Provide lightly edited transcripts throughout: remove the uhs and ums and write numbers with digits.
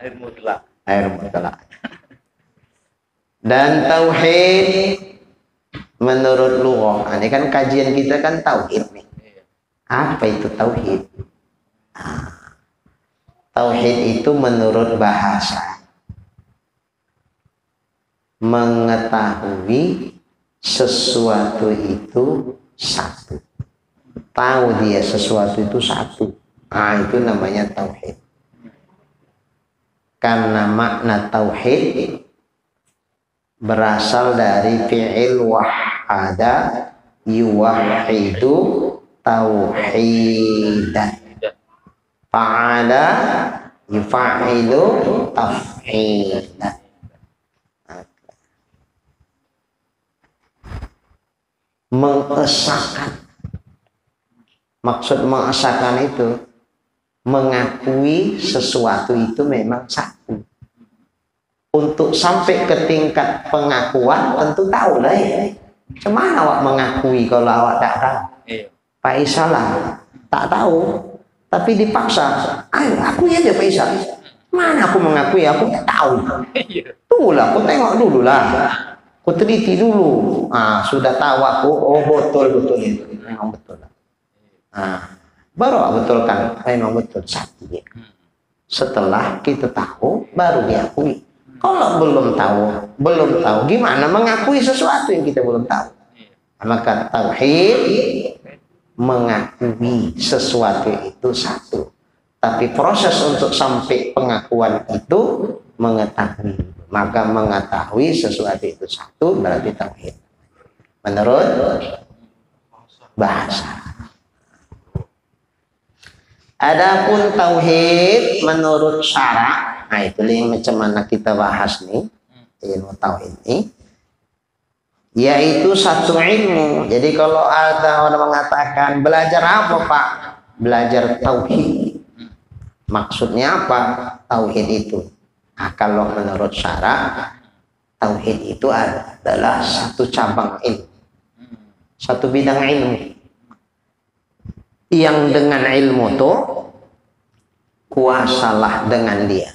Air mutlak. Dan tauhid menurut lughah, ini kan kajian kita kan tauhid nih. Apa itu tauhid? Tauhid itu menurut bahasa mengetahui sesuatu itu satu. Tahu dia sesuatu itu satu. Itu namanya tauhid. Karena makna tauhid berasal dari fi'il wahada yuwahidu tauhidan. Fa'ala yufa'ilu taf'ilan. Mengesahkan. Maksud mengesahkan itu mengakui sesuatu itu memang satu. Untuk sampai ke tingkat pengakuan tentu tahu lah ya. Cemana awak mengakui kalau awak tak tahu? Pak Isa lah tak tahu, tapi dipaksa. Ayo akui aja Pak Isa. Mana aku mengakui, aku tak tahu. Tunggulah, aku tengok dulu lah. Aku teliti dulu. Sudah tahu aku, oh betul itu. Memang betul. Baru aku betulkan, memang betul satu dia. Setelah kita tahu, baru diakui. Kalau belum tahu, gimana mengakui sesuatu yang kita belum tahu? Maka tauhid mengakui sesuatu itu satu. Tapi proses untuk sampai pengakuan itu mengetahui. Maka mengetahui sesuatu itu satu berarti tauhid. Menurut bahasa. Adapun tauhid menurut syara, itu yang macam mana kita bahas nih, ilmu tauhid ini, yaitu satu ilmu. Jadi kalau ada orang mengatakan belajar apa Pak? Belajar tauhid. Maksudnya apa? Tauhid itu. Kalau menurut syara, tauhid itu adalah satu cabang ilmu, satu bidang ilmu. Yang dengan ilmu itu kuasalah dengan dia.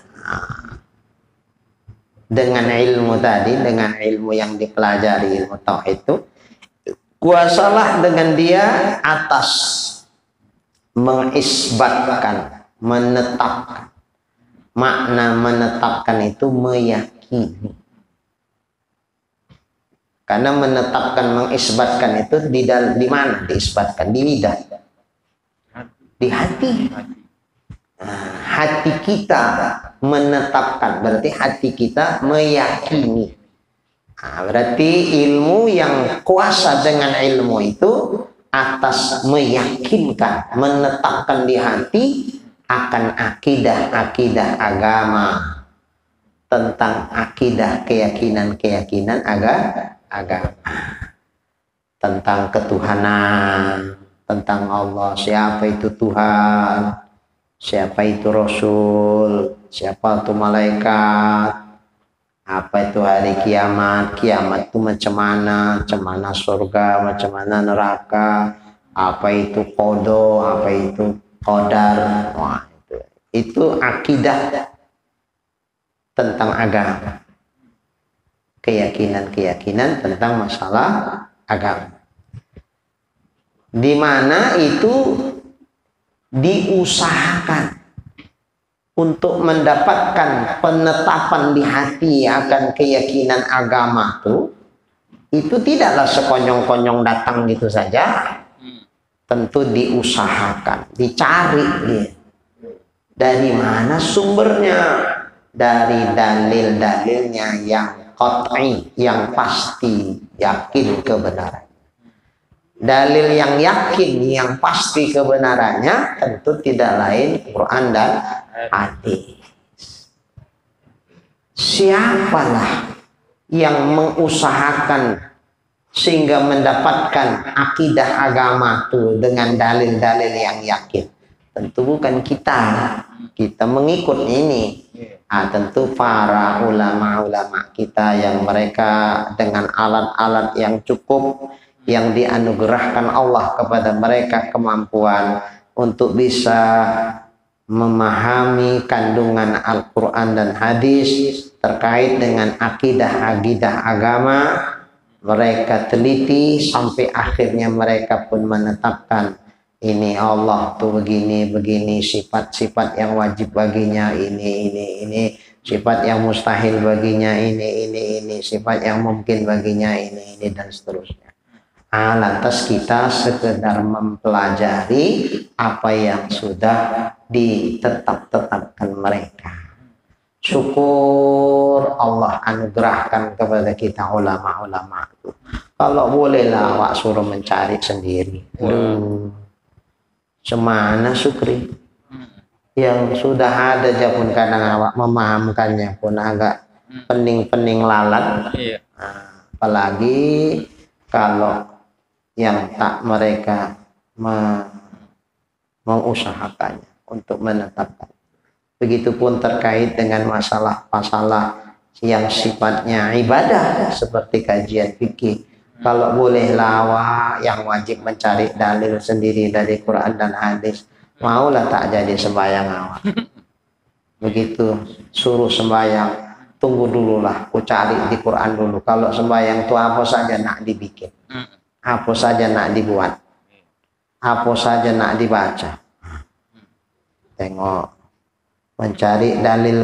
Dengan ilmu tadi, dengan ilmu yang dipelajari, ilmu tauhid itu, kuasalah dengan dia atas mengisbatkan, menetapkan. Makna menetapkan itu meyakini. Karena menetapkan, mengisbatkan itu di mana diisbatkan? Di lidah, di hati. Hati kita menetapkan, berarti hati kita meyakini. Berarti ilmu yang kuasa dengan ilmu itu atas meyakinkan, menetapkan di hati akan akidah-akidah agama, tentang akidah keyakinan-keyakinan agama, tentang ketuhanan, tentang Allah, siapa itu Tuhan, siapa itu Rasul, siapa itu malaikat, apa itu hari kiamat, kiamat itu macam mana surga, macam mana neraka, apa itu qada, apa itu qadar. Wah, itu akidah tentang agama, keyakinan tentang masalah agama, di mana itu diusahakan untuk mendapatkan penetapan di hati akan keyakinan agama itu tidaklah sekonyong-konyong datang gitu saja. Tentu diusahakan, dicari dia. Dari mana sumbernya? Dari dalil-dalilnya yang qat'i, yang pasti, yakin kebenaran. Dalil yang yakin, yang pasti kebenarannya tentu tidak lain Quran dan hadis. Siapalah yang mengusahakan sehingga mendapatkan akidah agama itu dengan dalil-dalil yang yakin? Tentu bukan kita. Kita mengikut ini. Tentu para ulama-ulama kita yang mereka dengan alat-alat yang cukup, yang dianugerahkan Allah kepada mereka kemampuan untuk bisa memahami kandungan Al-Quran dan hadis terkait dengan akidah agama. Mereka teliti sampai akhirnya mereka pun menetapkan ini Allah tuh begini sifat-sifat yang wajib baginya ini sifat yang mustahil baginya ini sifat yang mungkin baginya ini dan seterusnya. Lantas kita sekedar mempelajari apa yang sudah ditetapkan mereka. Syukur Allah anugerahkan kepada kita ulama-ulama itu. Kalau bolehlah awak suruh mencari sendiri. Semana syukri. Yang sudah ada aja pun kadang awak memahamkannya pun agak pening-pening lalat. Apalagi kalau yang tak mereka mengusahakannya untuk menetapkan. Begitupun terkait dengan masalah-masalah yang sifatnya ibadah seperti kajian fikih. Kalau boleh lawa yang wajib mencari dalil sendiri dari Quran dan hadis, maulah tak jadi sembahyang awak. Begitu suruh sembahyang, tunggu dululah, ku cari di Quran dulu. Kalau sembahyang itu apa saja nak dibikin, apa saja nak dibuat, apa saja nak dibaca. Tengok. Mencari dalil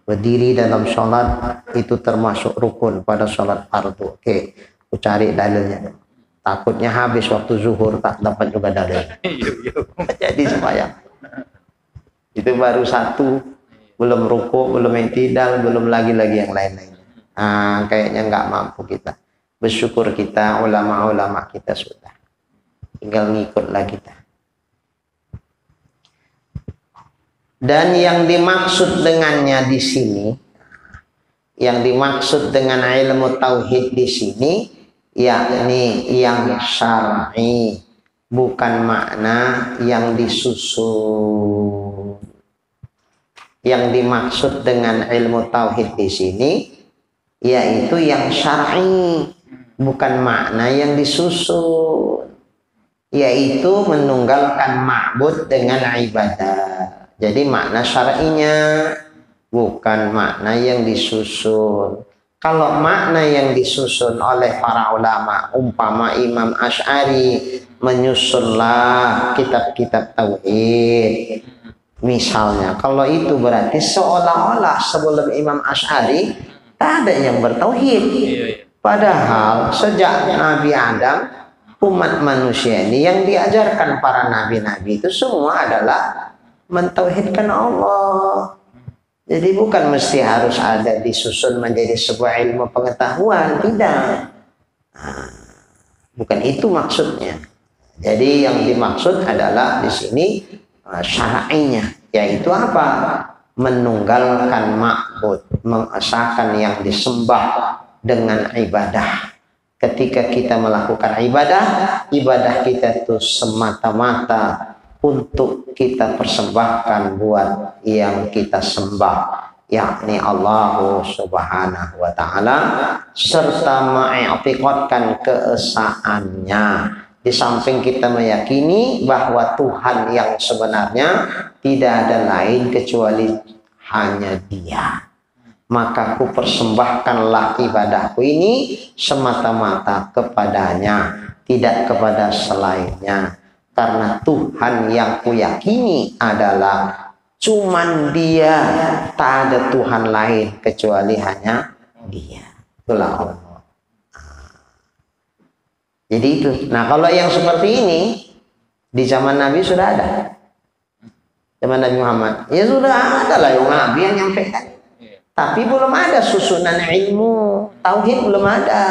berdiri dalam sholat itu termasuk rukun pada sholat fardu. Oke, aku cari dalilnya. Takutnya habis waktu zuhur tak dapat juga dalil. Jadi sembahyang. Itu baru satu, belum rukuk, belum i'tidal, belum lagi yang lain-lain. Kayaknya nggak mampu kita. Bersyukur kita ulama-ulama kita sudah. Tinggal ngikutlah kita. Dan yang dimaksud dengannya di sini, yang dimaksud dengan ilmu tauhid di sini, yakni yang syar'i, bukan makna yang disusun. Yang dimaksud dengan ilmu tauhid di sini, yaitu yang syar'i, bukan makna yang disusun, yaitu menunggalkan ma'bud dengan ibadah. Jadi makna syar'inya bukan makna yang disusun. Kalau makna yang disusun oleh para ulama, umpama Imam Asy'ari menyusunlah kitab-kitab tauhid. Misalnya, kalau itu berarti seolah-olah sebelum Imam Asy'ari tak ada yang bertauhid. Padahal sejak Nabi Adam, umat manusia ini yang diajarkan para nabi-nabi itu semua adalah mentauhidkan Allah. Jadi bukan mesti harus ada disusun menjadi sebuah ilmu pengetahuan, tidak. Bukan itu maksudnya. Jadi yang dimaksud adalah di sini syar'inya, yaitu apa? Menunggalkan ma'bud, mengesahkan yang disembah dengan ibadah. Ketika kita melakukan ibadah kita itu semata-mata untuk kita persembahkan buat yang kita sembah, yakni Allah Subhanahu wa Ta'ala, serta mengi'tiqadkan keesaannya. Di samping kita meyakini bahwa Tuhan yang sebenarnya tidak ada lain kecuali hanya Dia, maka ku persembahkanlah ibadahku ini semata-mata kepadanya, tidak kepada selainnya. Karena Tuhan yang kuyakini adalah cuman Dia, tak ada Tuhan lain kecuali hanya Dia. Itulah Allah. Jadi itu. Nah, kalau yang seperti ini di zaman Nabi sudah ada. Zaman Nabi Muhammad, ya sudah ada lah yang Nabi yang nyampaikan. Tapi belum ada susunan ilmu tauhid, belum ada.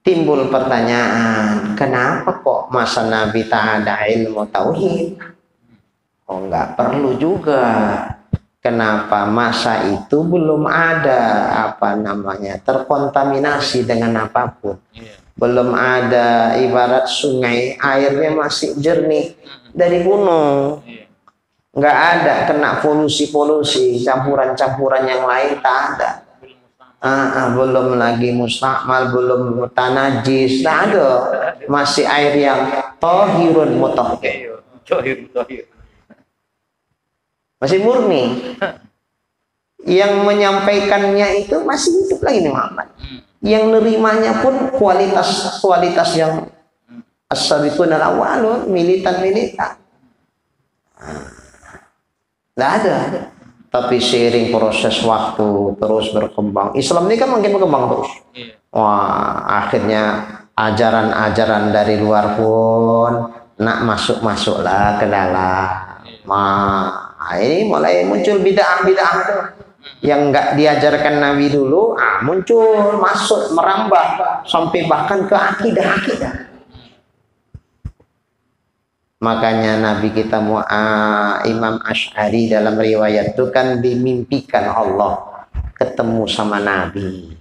Timbul pertanyaan, kenapa kok masa Nabi tak ada ilmu tauhid? Oh, nggak perlu juga. Kenapa masa itu belum ada terkontaminasi dengan apapun? Belum ada ibarat sungai, airnya masih jernih dari gunung. Nggak ada kena polusi-polusi, campuran-campuran yang lain tak ada. Belum lagi mustakmal, belum tanajis, tak ada. Masih air yang tahirun mutahhir. Masih murni. Yang menyampaikannya itu masih hidup lagi nih Muhammad. Yang nerimanya pun kualitas yang as-sabiqun al-awwalun, militan. Tidak ada. Tapi seiring proses waktu terus berkembang. Islam ini kan makin berkembang terus. Wah, akhirnya ajaran-ajaran dari luar pun nak masuklah ke dalam. Ini mulai muncul bid'ah-bid'ah itu yang nggak diajarkan Nabi dulu, muncul, masuk, merambah sampai bahkan ke akidah. Makanya Nabi kita Imam Asy'ari dalam riwayat itu kan dimimpikan Allah ketemu sama Nabi.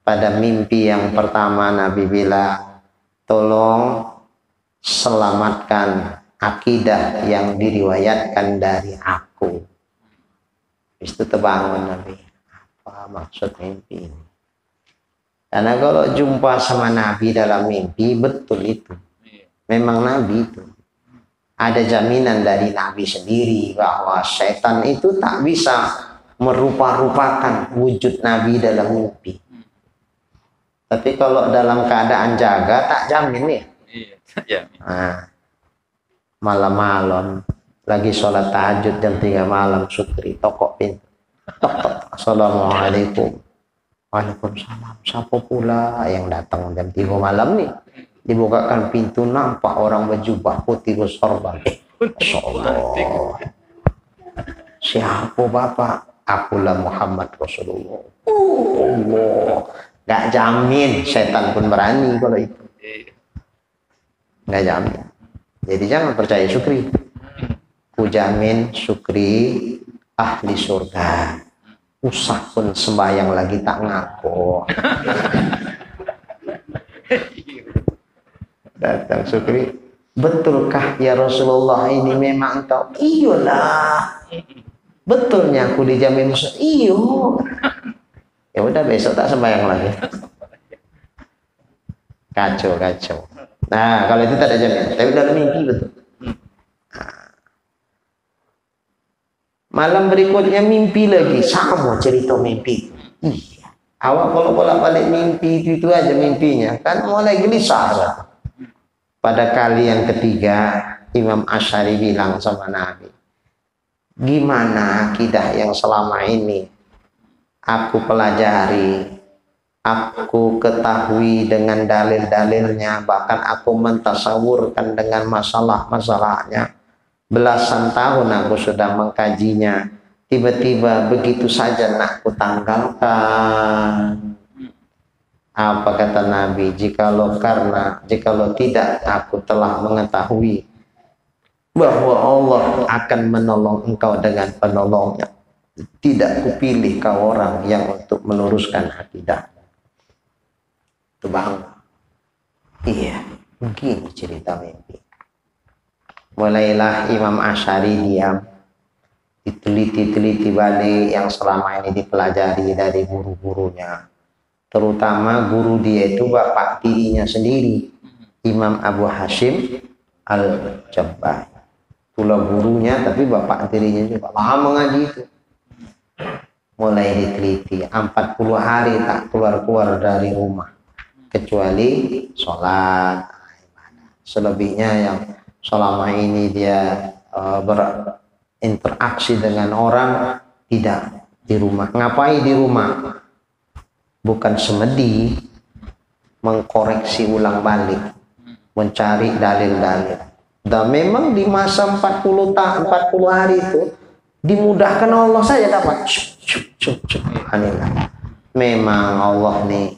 Pada mimpi yang pertama Nabi bilang, tolong selamatkan akidah yang diriwayatkan dari aku. Itu terbangun Nabi. Apa maksud mimpi ini? Karena kalau jumpa sama Nabi dalam mimpi, betul itu. Memang Nabi itu. Ada jaminan dari Nabi sendiri bahwa setan itu tak bisa merupa-rupakan wujud Nabi dalam mimpi. Tapi kalau dalam keadaan jaga tak jamin ya. Malam-malam lagi sholat tahajud jam 3 malam, Sukri tokok pintu. Tok. Assalamualaikum. Waalaikumsalam. Siapa pula yang datang jam 3 malam nih? Dibukakan pintu, nampak orang berjubah putih bersorban. Masya Allah. Siapa bapak? Akulah Muhammad Rasulullah. Allah. Gak jamin, setan pun berani kalau itu. Gak jamin. Jadi jangan percaya Sukri. Ku jamin Sukri ahli surga. Usah pun sembahyang lagi tak ngaku. Datang Sukri, betulkah ya Rasulullah ini memang engkau? Iyalah, betulnya aku dijamin musuh. Iyo. Ya udah besok tak sembahyang lagi. Kacau. Nah kalau itu tak ada jaminan, tapi dalam mimpi betul. Malam berikutnya mimpi lagi, sama cerita mimpi. Iya. Awak kalau bolak-balik mimpi itu aja mimpinya, kan mulai gelisah. Pada kali yang ketiga, Imam Asy'ari bilang sama Nabi, gimana akidah yang selama ini aku pelajari, aku ketahui dengan dalil-dalilnya, bahkan aku mentasawurkan dengan masalah-masalahnya. Belasan tahun aku sudah mengkajinya, tiba-tiba begitu saja nak kutanggalkan. Apa kata Nabi? Jikalau tidak aku telah mengetahui bahwa Allah akan menolong engkau dengan penolongnya, tidak kupilih kau orang yang untuk meluruskan akidah. Itu bangga. Iya, begini cerita mimpi. Mulailah Imam Asy'ari diam, diteliti balik yang selama ini dipelajari dari guru-gurunya. Terutama guru dia itu bapak tirinya sendiri, Imam Abu Hashim Al-Jabbari. Itulah gurunya, tapi bapak tirinya juga lama mengaji itu. Mulai diteliti, 40 hari tak keluar dari rumah, kecuali sholat. Selebihnya yang selama ini dia berinteraksi dengan orang, tidak di rumah. Ngapain di rumah? Bukan semedi mengkoreksi ulang balik, mencari dalil-dalil. Dan memang di masa 40 hari itu dimudahkan Allah saja dapat. Memang Allah nih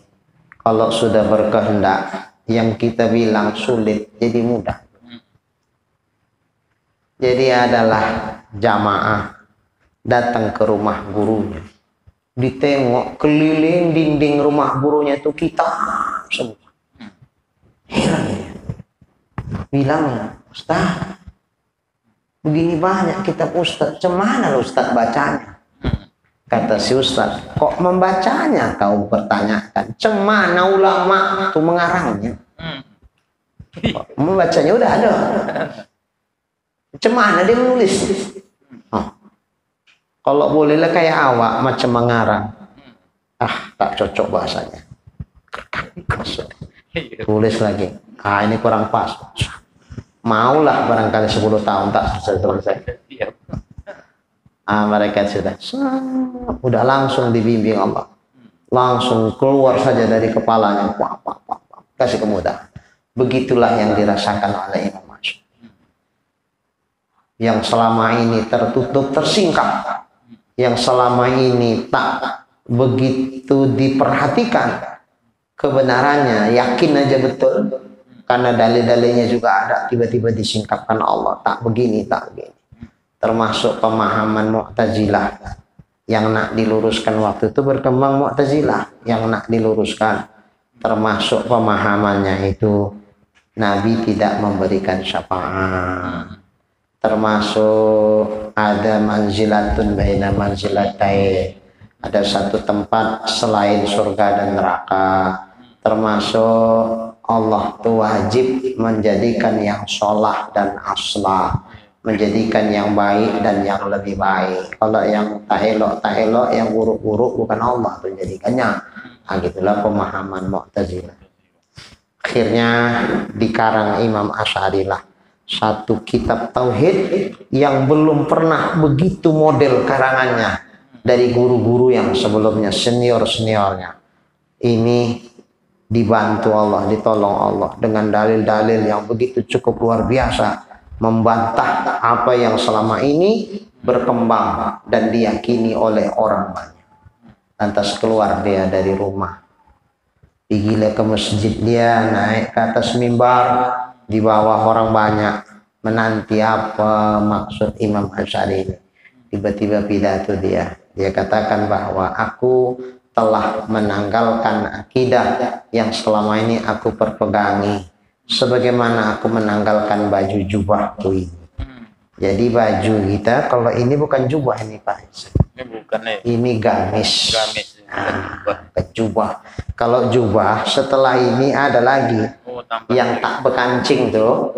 kalau sudah berkehendak yang kita bilang sulit jadi mudah. Jadi adalah jamaah datang ke rumah gurunya. Ditengok keliling dinding rumah gurunya itu kitab semua. Heran ya. Bilang, Ustaz, begini banyak kitab Ustaz, cemana Ustaz bacanya? Kata si Ustaz, kok membacanya kau pertanyakan? Cemana ulama itu mengarangnya? Membacanya udah ada. Macam mana dia menulis? Oh. Kalau bolehlah kayak awak macam mengarang. Tak cocok bahasanya. Tulis lagi. Ini kurang pas. Maulah barangkali 10 tahun tak selesai. Mereka sudah udah langsung dibimbing Allah. Langsung keluar saja dari kepalanya. Kasih kemudahan. Begitulah yang dirasakan oleh Imam Asy'ari. Yang selama ini tertutup, tersingkap, yang selama ini tak begitu diperhatikan kebenarannya, yakin aja betul, karena dalil-dalilnya juga ada, tiba-tiba disingkapkan Allah, tak begini, tak begini. Termasuk pemahaman Mu'tazilah yang nak diluruskan waktu itu, berkembang Mu'tazilah yang nak diluruskan, termasuk pemahamannya itu Nabi tidak memberikan syafaat. Termasuk ada manzilatun baina manzilatain, ada satu tempat selain surga dan neraka. Termasuk Allah itu wajib menjadikan yang sholah dan aslah, menjadikan yang baik dan yang lebih baik. Kalau yang tak elok, yang buruk-buruk bukan Allah itu menjadikannya. Gitulah pemahaman Mu'tazilah. Akhirnya dikarang Imam Asy'ari lah satu kitab tauhid yang belum pernah begitu model karangannya dari guru-guru yang sebelumnya, senior-seniornya. Ini dibantu Allah, ditolong Allah dengan dalil-dalil yang begitu cukup luar biasa, membantah apa yang selama ini berkembang dan diyakini oleh orang banyak. Lantas keluar dia dari rumah, pergilah ke masjid, dia naik ke atas mimbar, di bawah orang banyak menanti apa maksud Imam Asy'ari ini. Tiba-tiba pidato dia katakan bahwa aku telah menanggalkan akidah yang selama ini aku perpegangi, sebagaimana aku menanggalkan baju jubahku ini. Jadi baju kita, kalau ini bukan jubah ini Pak, ini bukan, ini gamis. Jubah. Kalau jubah setelah ini ada lagi yang tak berkancing tuh,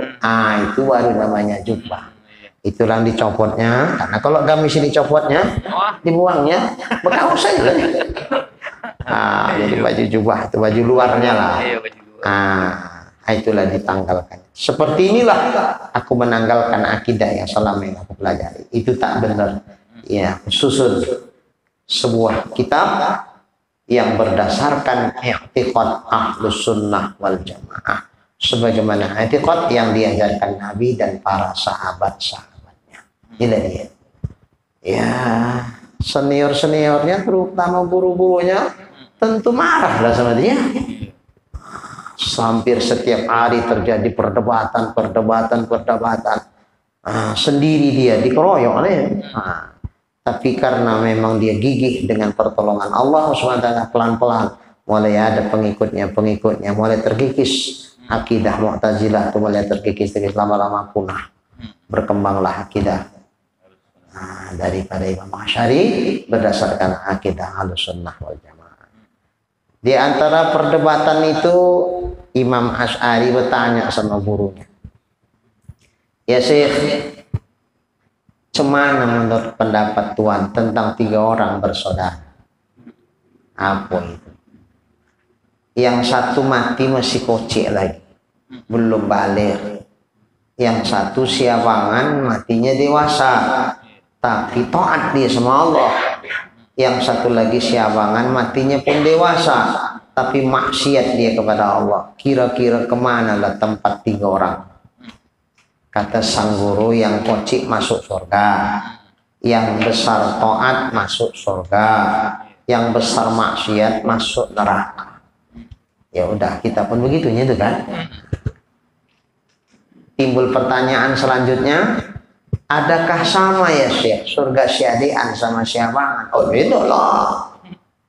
itu baru namanya jubah. Itulah dicopotnya, karena kalau gamis ini copotnya, dibuangnya, bekas saja. Jadi baju jubah itu baju luarnya lah. Itulah ditanggalkan. Seperti inilah aku menanggalkan akidah yang selama ini aku pelajari. Itu tak benar. Ya, susun sebuah kitab yang berdasarkan i'tiqad Ahlus Sunnah wal Jamaah, sebagaimana i'tiqad yang diajarkan Nabi dan para sahabat-sahabatnya. Inilah dia. Ya, senior-seniornya terutama guru-gurunya tentu marah lah sama dia. Hampir setiap hari terjadi perdebatan. Sendiri dia dikeroyok oleh. Tapi karena memang dia gigih dengan pertolongan Allah SWT, pelan-pelan mulai ada pengikutnya, mulai terkikis akidah Mu'tazilah itu, mulai terkikis lama-lama punah. Berkembanglah akidah daripada Imam Asy'ari berdasarkan akidah Ahlussunnah wal Jamaah. Di antara perdebatan itu Imam Asy'ari bertanya sama gurunya, ya Syekh, cemana menurut pendapat Tuhan tentang 3 orang bersaudara? Apa itu? Yang satu mati masih kocik lagi, belum balik. Yang satu siapangan matinya dewasa, tapi taat dia sama Allah. Yang satu lagi siapangan matinya pun dewasa, tapi maksiat dia kepada Allah. Kira-kira kemana lah tempat 3 orang? Kata sang guru, yang kocik masuk surga, yang besar taat masuk surga, yang besar maksiat masuk neraka. Ya udah, kita pun begitunya itu kan. Timbul pertanyaan selanjutnya, adakah sama ya Syekh surga siadian sama siapangan? Oh beda lah.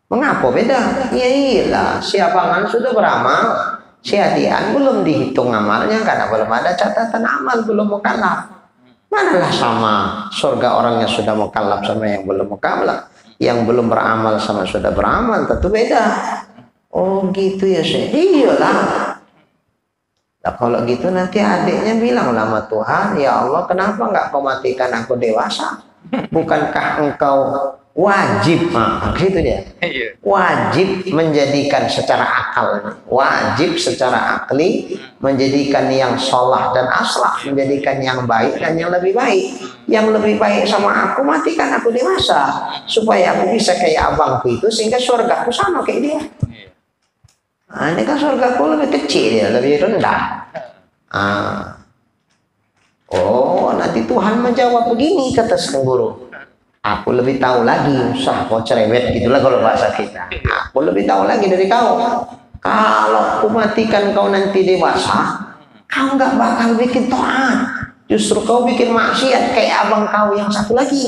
Mengapa beda? Ya iyalah, siapangan sudah beramal, siadian belum dihitung amalnya karena belum ada catatan amal, belum mukallaf. Manalah sama surga orangnya sudah mukallaf sama yang belum mukallaf, yang belum beramal sama sudah beramal, tentu beda. Oh gitu ya Syekh. Iyalah. Nah, kalau gitu nanti adiknya bilang sama Tuhan, ya Allah kenapa nggak kau matikan aku dewasa? Bukankah engkau wajib, gitu dia, wajib menjadikan secara akal, wajib secara akli menjadikan yang sholah dan aslah, menjadikan yang baik dan yang lebih baik. Yang lebih baik sama aku, matikan aku dewasa supaya aku bisa kayak abangku itu, sehingga surgaku sama kayak dia. Nah, ini kan surgaku lebih kecil ya, lebih rendah. Oh, nanti Tuhan menjawab begini, kata sang guru. Aku lebih tahu lagi, usah kau cerewet gitulah kalau bahasa kita. Aku lebih tahu lagi dari kau. Kalau aku matikan kau nanti dewasa, kau nggak bakal bikin taat. Justru kau bikin maksiat kayak abang kau yang satu lagi.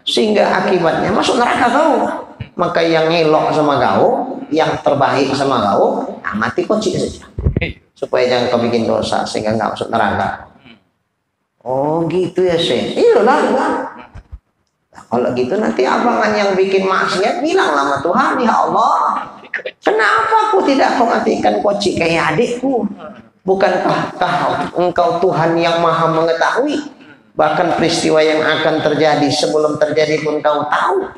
Sehingga akibatnya masuk neraka kau. Maka yang ngelok sama kau, yang terbaik sama kau, mati kocik saja. Supaya jangan kau bikin dosa sehingga nggak masuk neraka. Oh gitu ya Syekh. Iyalah. Nah, kalau gitu nanti abangan yang bikin maksiat bilang sama Tuhan, ya Allah, kenapa aku tidak kau matikan kocik kayak adikku? Bukankah engkau Tuhan yang maha mengetahui? Bahkan peristiwa yang akan terjadi sebelum terjadi pun kau tahu.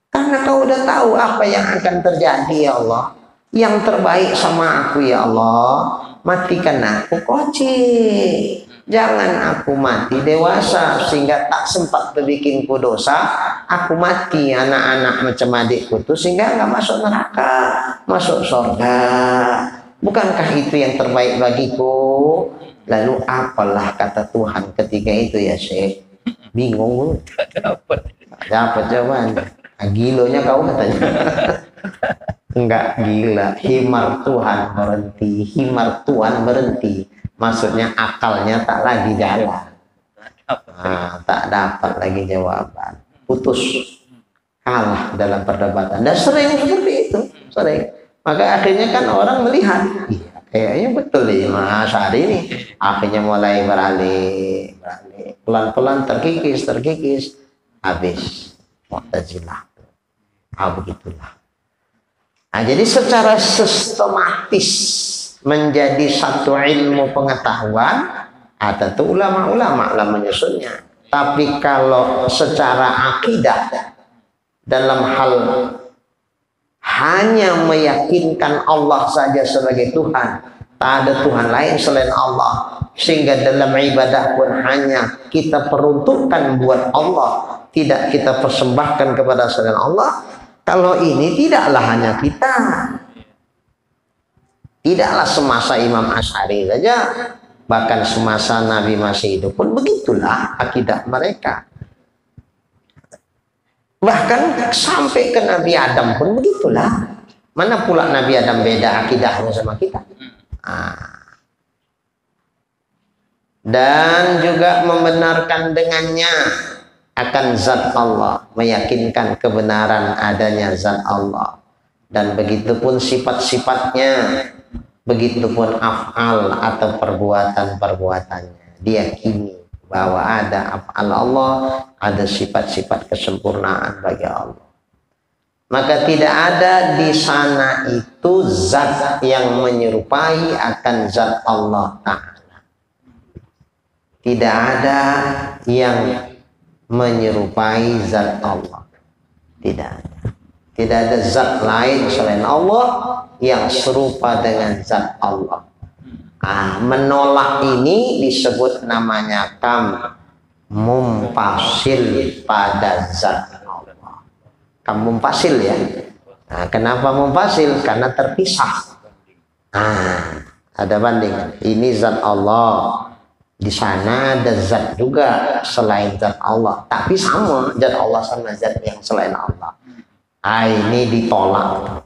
Karena kau udah tahu apa yang akan terjadi, ya Allah. Yang terbaik sama aku, ya Allah, matikan aku kocik. Jangan aku mati dewasa sehingga tak sempat bikinku dosa. Aku mati anak-anak macam adikku tuh sehingga nggak masuk neraka, masuk surga. Bukankah itu yang terbaik bagiku? Lalu apalah kata Tuhan ketika itu ya Syekh? Bingung. Dapat jawaban. Gilonya kau katanya. Enggak gila. Himar Tuhan berhenti. Himar Tuhan berhenti. Maksudnya akalnya tak lagi jalan. Tak dapat lagi jawaban. Putus. Kalah dalam perdebatan. Dan sering seperti itu. Sering. Maka akhirnya kan orang melihat. Iya, kayaknya betul nih Mas Hari ini. Akhirnya mulai beralih. Pelan-pelan terkikis. Habis. Mu'tazilah. Begitulah. Nah, jadi secara sistematis menjadi satu ilmu pengetahuan, tentu ulama-ulama lah menyusunnya. Tapi kalau secara akidah dalam hal hanya meyakinkan Allah saja sebagai Tuhan, tak ada Tuhan lain selain Allah, sehingga dalam ibadah pun hanya kita peruntukkan buat Allah, tidak kita persembahkan kepada selain Allah. Kalau ini tidaklah hanya kita, tidaklah semasa Imam Asy'ari saja, bahkan semasa Nabi masih hidup pun begitulah akidah mereka. Bahkan sampai ke Nabi Adam pun begitulah. Mana pula Nabi Adam beda akidahnya sama kita. Dan juga membenarkan dengannya akan zat Allah, meyakinkan kebenaran adanya zat Allah, dan begitupun sifat-sifatnya, begitupun af'al atau perbuatan-perbuatannya, diyakini bahwa ada af'al Allah, ada sifat-sifat kesempurnaan bagi Allah. Maka tidak ada di sana itu zat yang menyerupai akan zat Allah Ta'ala. Tidak ada yang menyerupai zat Allah. Tidak ada zat lain selain Allah yang serupa dengan zat Allah. Menolak ini disebut namanya mumpasil pada zat Allah. Mumpasil ya. Kenapa mumpasil? Karena terpisah. Ada banding. Ini zat Allah. Di sana ada zat juga selain zat Allah, tapi sama zat Allah sama zat yang selain Allah. Ini ditolak.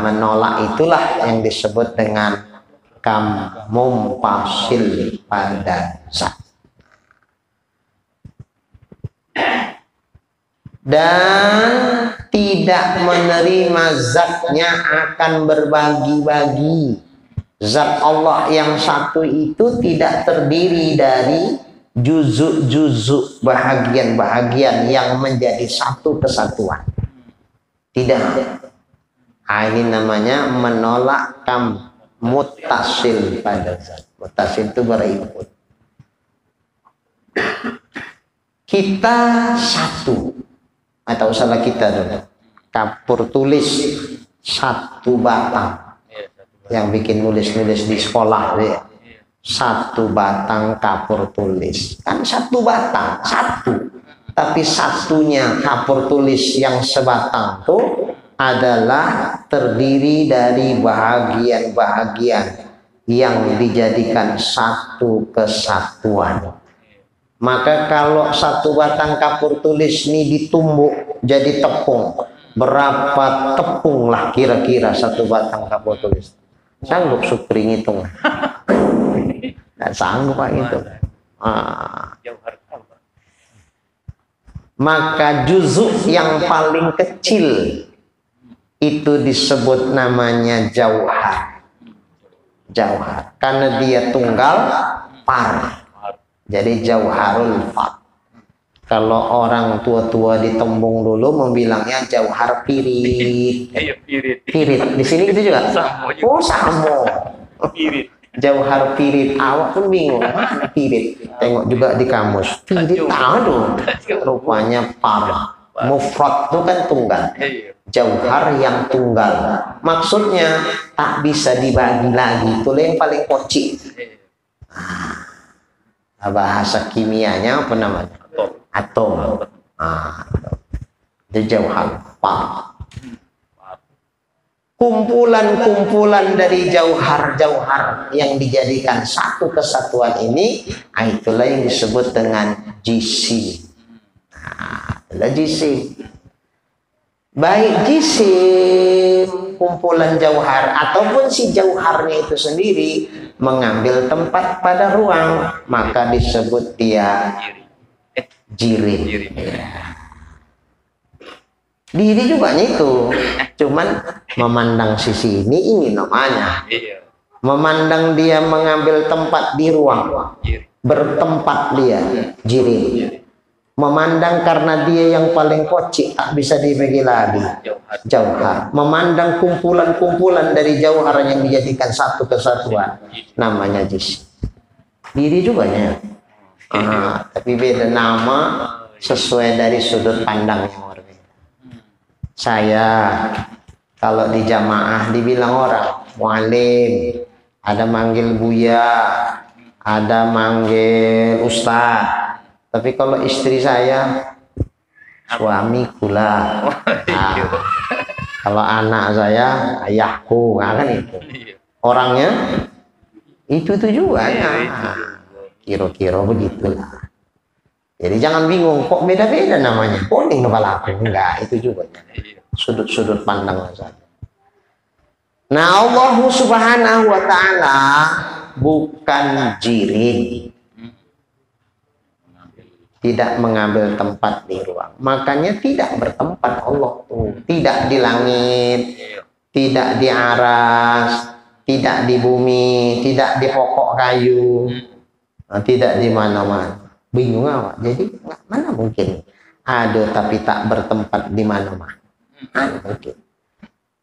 Menolak itulah yang disebut dengan mumpasil pada zat. Dan tidak menerima zatnya akan berbagi-bagi. Zat Allah yang satu itu tidak terdiri dari juzuk-juzuk, bahagian-bahagian yang menjadi satu kesatuan. Tidak. Ini namanya menolak muttasil pada zat. Muttasil itu berinput. Kita satu, atau salah kita dulu, kapur tulis satu batang. Yang bikin nulis-nulis di sekolah ya. Satu batang kapur tulis, kan satu batang, satu. Tapi satunya kapur tulis yang sebatang itu adalah terdiri dari bahagian-bahagian yang dijadikan satu kesatuan. Maka kalau satu batang kapur tulis ini ditumbuk jadi tepung, berapa tepung lah kira-kira satu batang kapur tulis? Sanggup Supri ngitung? Nggak sanggup Pak itu. Maka juzuk yang paling kecil itu disebut namanya jauhar. Jauhar karena dia tunggal par. Jadi jauharul fard. Kalau orang tua-tua di Tembung dulu membilangnya jauhar pirit. Pirit. Di sini gitu juga. Oh samo. Pirit. Jauhar pirit. Awak pun bingung mana pirit. Tengok juga di kamus. Pirit aduh. Rupanya par. Mufrad itu kan tunggal. Jauhar yang tunggal. Maksudnya tak bisa dibagi lagi. Itu yang paling kocik. Bahasa kimianya apa namanya? Atom. Itu jauhar. Kumpulan-kumpulan dari jauhar-jauhar yang dijadikan satu kesatuan ini, itulah yang disebut dengan jisim. Itulah jisim. Baik jisim, kumpulan jauhar, ataupun si jauharnya itu sendiri mengambil tempat pada ruang, maka disebut dia jirim. Diri juga itu, cuman memandang sisi ini namanya. Memandang dia mengambil tempat di ruang, bertempat dia jirim. Memandang karena dia yang paling kocik, tak bisa dibagi lagi, jauhar. Memandang kumpulan-kumpulan dari jauhar yang dijadikan satu kesatuan, namanya jisim. Diri juga ya. Tapi beda nama sesuai dari sudut pandang yang berbeda. Saya kalau di jamaah dibilang orang mualim, ada manggil buya, ada manggil ustaz. Tapi kalau istri saya suamiku lah. Kalau anak saya ayahku, kan itu. Orangnya itu juga ya. Kira-kira begitulah. Jadi jangan bingung kok beda-beda namanya. Kuning kepala aku enggak, itu juga. Sudut-sudut pandang saja. Nah, Allah Subhanahu wa taala bukan jirim. Tidak mengambil tempat di ruang, makanya tidak bertempat Allah tuh, tidak di langit, tidak di aras, tidak di bumi, tidak di pokok kayu, tidak di mana-mana. Bingung awak. Jadi mana mungkin ada tapi tak bertempat di mana-mana? Mungkin.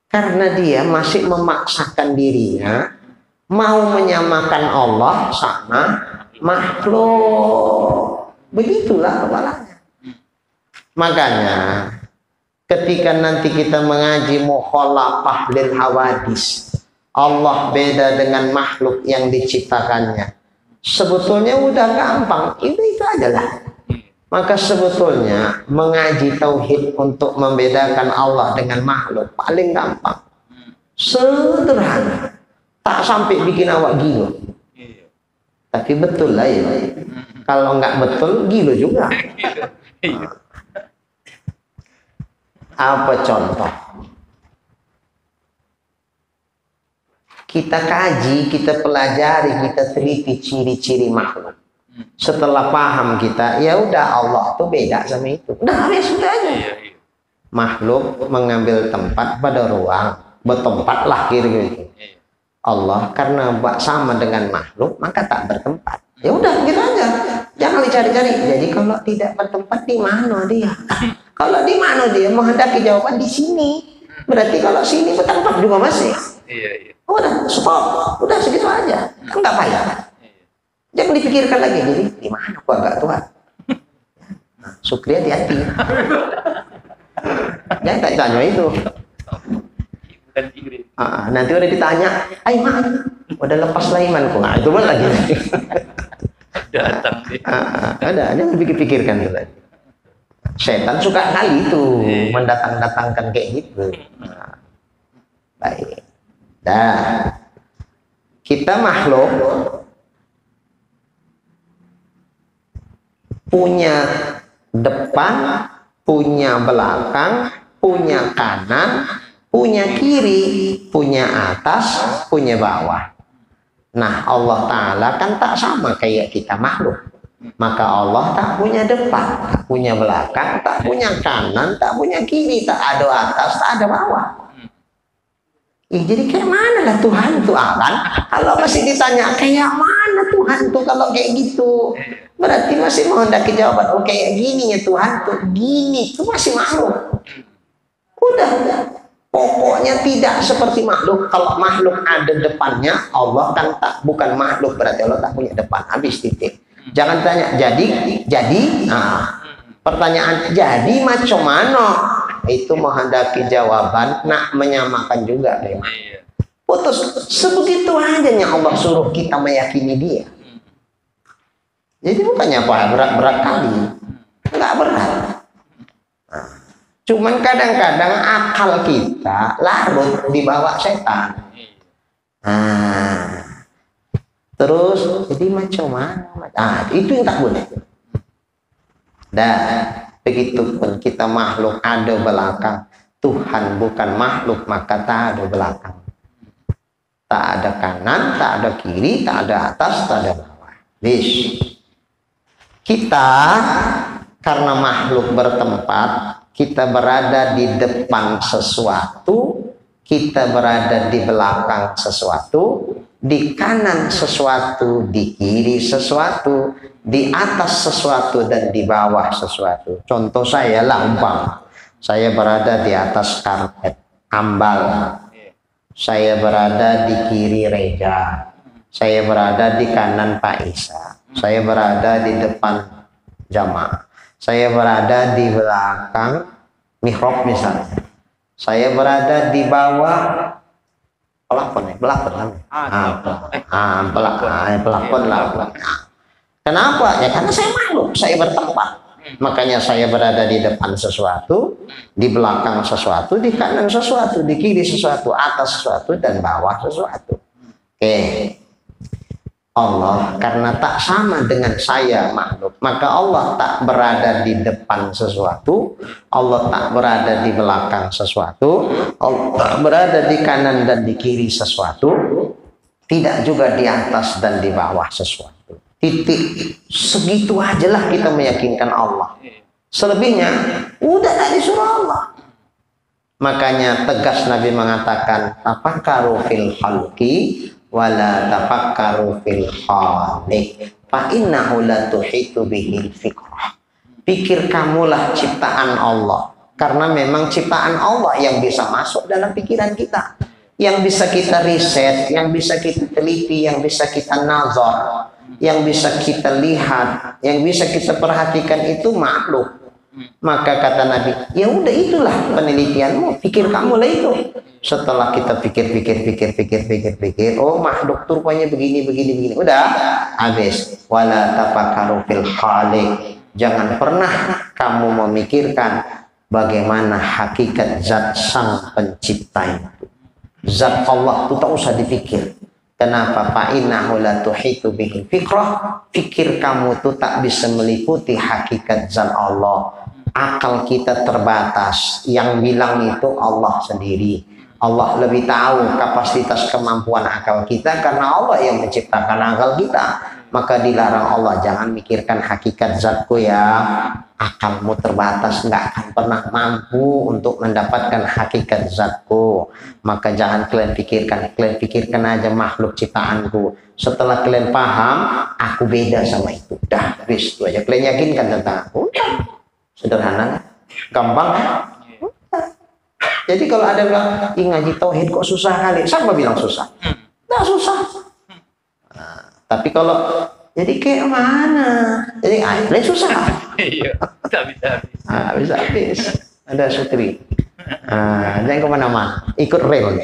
Karena dia masih memaksakan dirinya mau menyamakan Allah sama makhluk. Begitulah kepalanya. Makanya ketika nanti kita mengaji mukhalafah lil hawadis, Allah beda dengan makhluk yang diciptakannya. Sebetulnya udah gampang, itu adalah. Maka sebetulnya mengaji tauhid untuk membedakan Allah dengan makhluk paling gampang. Sederhana. Tak sampai bikin awak gila. Tapi betul lah ya. Kalau nggak betul, gila juga. Apa contoh? Kita kaji, kita pelajari, kita teliti ciri-ciri makhluk. Setelah paham kita, ya udah Allah tuh beda sama itu. Udah, ya sudah aja. Makhluk mengambil tempat pada ruang, bertempatlah kira-kira. Allah karena sama dengan makhluk, maka tak bertempat. Ya udah gitu aja, jangan dicari-cari. Jadi kalau tidak bertempat di mana dia? Kalau di mana dia menghendaki jawaban di sini, berarti kalau sini bertempat juga masih. Udah, stop. Udah segitu aja. Kan nggak payah. Jangan dipikirkan lagi. Jadi, di mana gua nggak Tuhan? Nah, Sukri hati-hati. Jangan tanya itu. Nanti udah ditanya, Aiman, udah lepas lah imanku. Nah, itu pun lagi. Datang dia. Ada, jangan pikir-pikirkan itu lagi. Setan suka kali itu mendatang-datangkan kayak gitu. Nah, baik. Dah. Kita makhluk punya depan, punya belakang, punya kanan, punya kiri, punya atas, punya bawah. Nah, Allah Ta'ala kan tak sama kayak kita makhluk. Maka Allah tak punya depan, tak punya belakang, tak punya kanan, tak punya kiri, tak ada atas, tak ada bawah. Jadi kayak mana lah Tuhan tuh kan? Kalau masih ditanya kayak mana Tuhan tuh kalau kayak gitu, berarti masih menghendaki jawaban. Oh kayak gini ya Tuhan tuh, gini tuh masih makhluk. Udah. Pokoknya tidak seperti makhluk. Kalau makhluk ada depannya, Allah kan tak bukan makhluk, berarti Allah tak punya depan. Habis titik. Jangan tanya jadi. Nah, pertanyaan jadi macam mana? Itu menghendaki jawaban, nak menyamakan juga memang. Putus sebegitu aja yang Allah suruh kita meyakini dia. Jadi bukannya apa berat-berat kali, nggak berat. Nah, cuman kadang-kadang akal kita larut di bawah setan. Nah, terus jadi macam mana? Itu yang tak boleh. Dan begitupun kita makhluk ada belakang, Tuhan bukan makhluk maka tak ada belakang, tak ada kanan, tak ada kiri, tak ada atas, tak ada bawah. Kita karena makhluk bertempat, kita berada di depan sesuatu, kita berada di belakang sesuatu, di kanan sesuatu, di kiri sesuatu, di atas sesuatu, dan di bawah sesuatu. Contoh saya lah, saya berada di atas karpet ambal, saya berada di kiri Reja, saya berada di kanan Pak Isa, saya berada di depan jamaah, saya berada di belakang mihrab misalnya, saya berada di bawah pelafon lah. Kenapa? Ya karena saya makhluk, saya bertempat. Makanya saya berada di depan sesuatu, di belakang sesuatu, di kanan sesuatu, di kiri sesuatu, atas sesuatu, dan bawah sesuatu. Oke. Allah karena tak sama dengan saya makhluk, maka Allah tak berada di depan sesuatu, Allah tak berada di belakang sesuatu, Allah tak berada di kanan dan di kiri sesuatu, tidak juga di atas dan di bawah sesuatu. Titik. Segitu aja lah kita meyakinkan Allah. Selebihnya udah tak disuruh Allah. Makanya tegas Nabi mengatakan, tafakkaru fil khalqi wala tafakkaru fil khaliq fa innahu la tuhitu bihil fikrah. Pikir kamulah ciptaan Allah, karena memang ciptaan Allah yang bisa masuk dalam pikiran kita, yang bisa kita riset, yang bisa kita teliti, yang bisa kita nazar, yang bisa kita lihat, yang bisa kita perhatikan itu makhluk. Maka kata Nabi, ya udah itulah penelitianmu, pikir kamu lah itu. Setelah kita pikir, oh makhluk rupanya begini, udah habis. Wala tafakkaru fil khaliq. Jangan pernah kamu memikirkan bagaimana hakikat zat sang pencipta itu. Zat Allah itu tak usah dipikir. Kenapa? Fa'innahu la tuhitu bihil fikrah. Pikir kamu tuh tak bisa meliputi hakikat zat Allah. Akal kita terbatas. Yang bilang itu Allah sendiri. Allah lebih tahu kapasitas kemampuan akal kita, karena Allah yang menciptakan akal kita. Maka dilarang Allah, jangan mikirkan hakikat zatku ya. Akalmu terbatas, nggak akan pernah mampu untuk mendapatkan hakikat zatku. Maka jangan kalian pikirkan aja makhluk ciptaanku. Setelah kalian paham, aku beda sama itu. Dah, habis itu aja. Kalian yakinkan tentang aku. Sederhana, gampang. Jadi kalau ada bilang, ngaji tauhid kok susah kali. Siapa bilang susah? Nggak susah. Nah, tapi kalau jadi kayak mana? Jadi akhirnya susah. Iya, tak bisa habis. Bisa habis. Ada Sukri. Jangan kemana-mana. Ikut rel.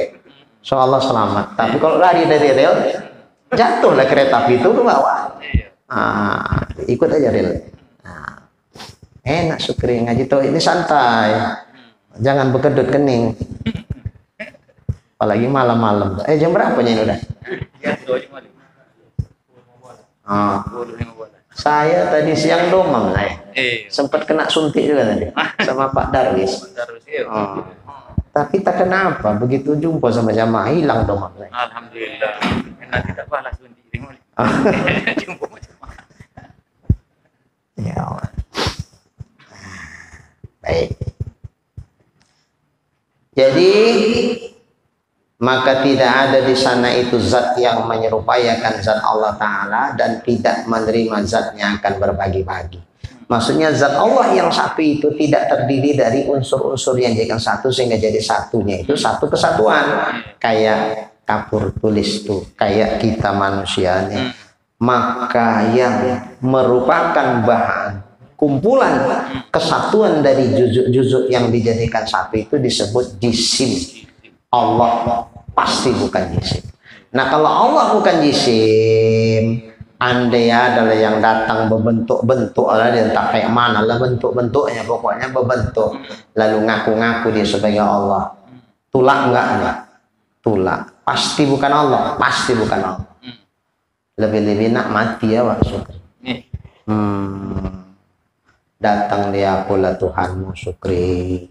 So Allah selamat. Tapi kalau lari dari rel, jatuhlah kereta api itu ke bawah. Ikut aja rel. Enak Sukri ngaji tauhid ini santai. Jangan bekedut kening. Apalagi malam-malam. Jam berapa ini udah? Ya, 2 malam. Saya tadi siang domang sempat kena suntik juga tadi sama Pak Darwis. Tapi tak kenapa begitu jumpa sama jamaah hilang domang. Alhamdulillah. Nanti tak balas suntik ini. Jumpa macam mana? Ya Allah. Baik. Jadi maka tidak ada di sana itu zat yang menyerupakan zat Allah Ta'ala dan tidak menerima zat yang akan berbagi-bagi. Maksudnya zat Allah yang satu itu tidak terdiri dari unsur-unsur yang jadikan satu sehingga jadi satunya itu satu kesatuan. Kayak kapur tulis tuh, kayak kita manusianya. Maka yang merupakan bahan kumpulan kesatuan dari juzuk-juzuk yang dijadikan satu itu disebut jisim. Allah pasti bukan jisim. Nah kalau Allah bukan jisim, andai adalah yang datang berbentuk-bentuk, dia entah kayak mana lah bentuk-bentuknya, pokoknya berbentuk, lalu ngaku-ngaku dia sebagai Allah. Tulak enggak? Tulak. Pasti bukan Allah, pasti bukan Allah. Lebih-lebih nak mati ya Pak Sukri. Datang dia pula Tuhanmu Sukri.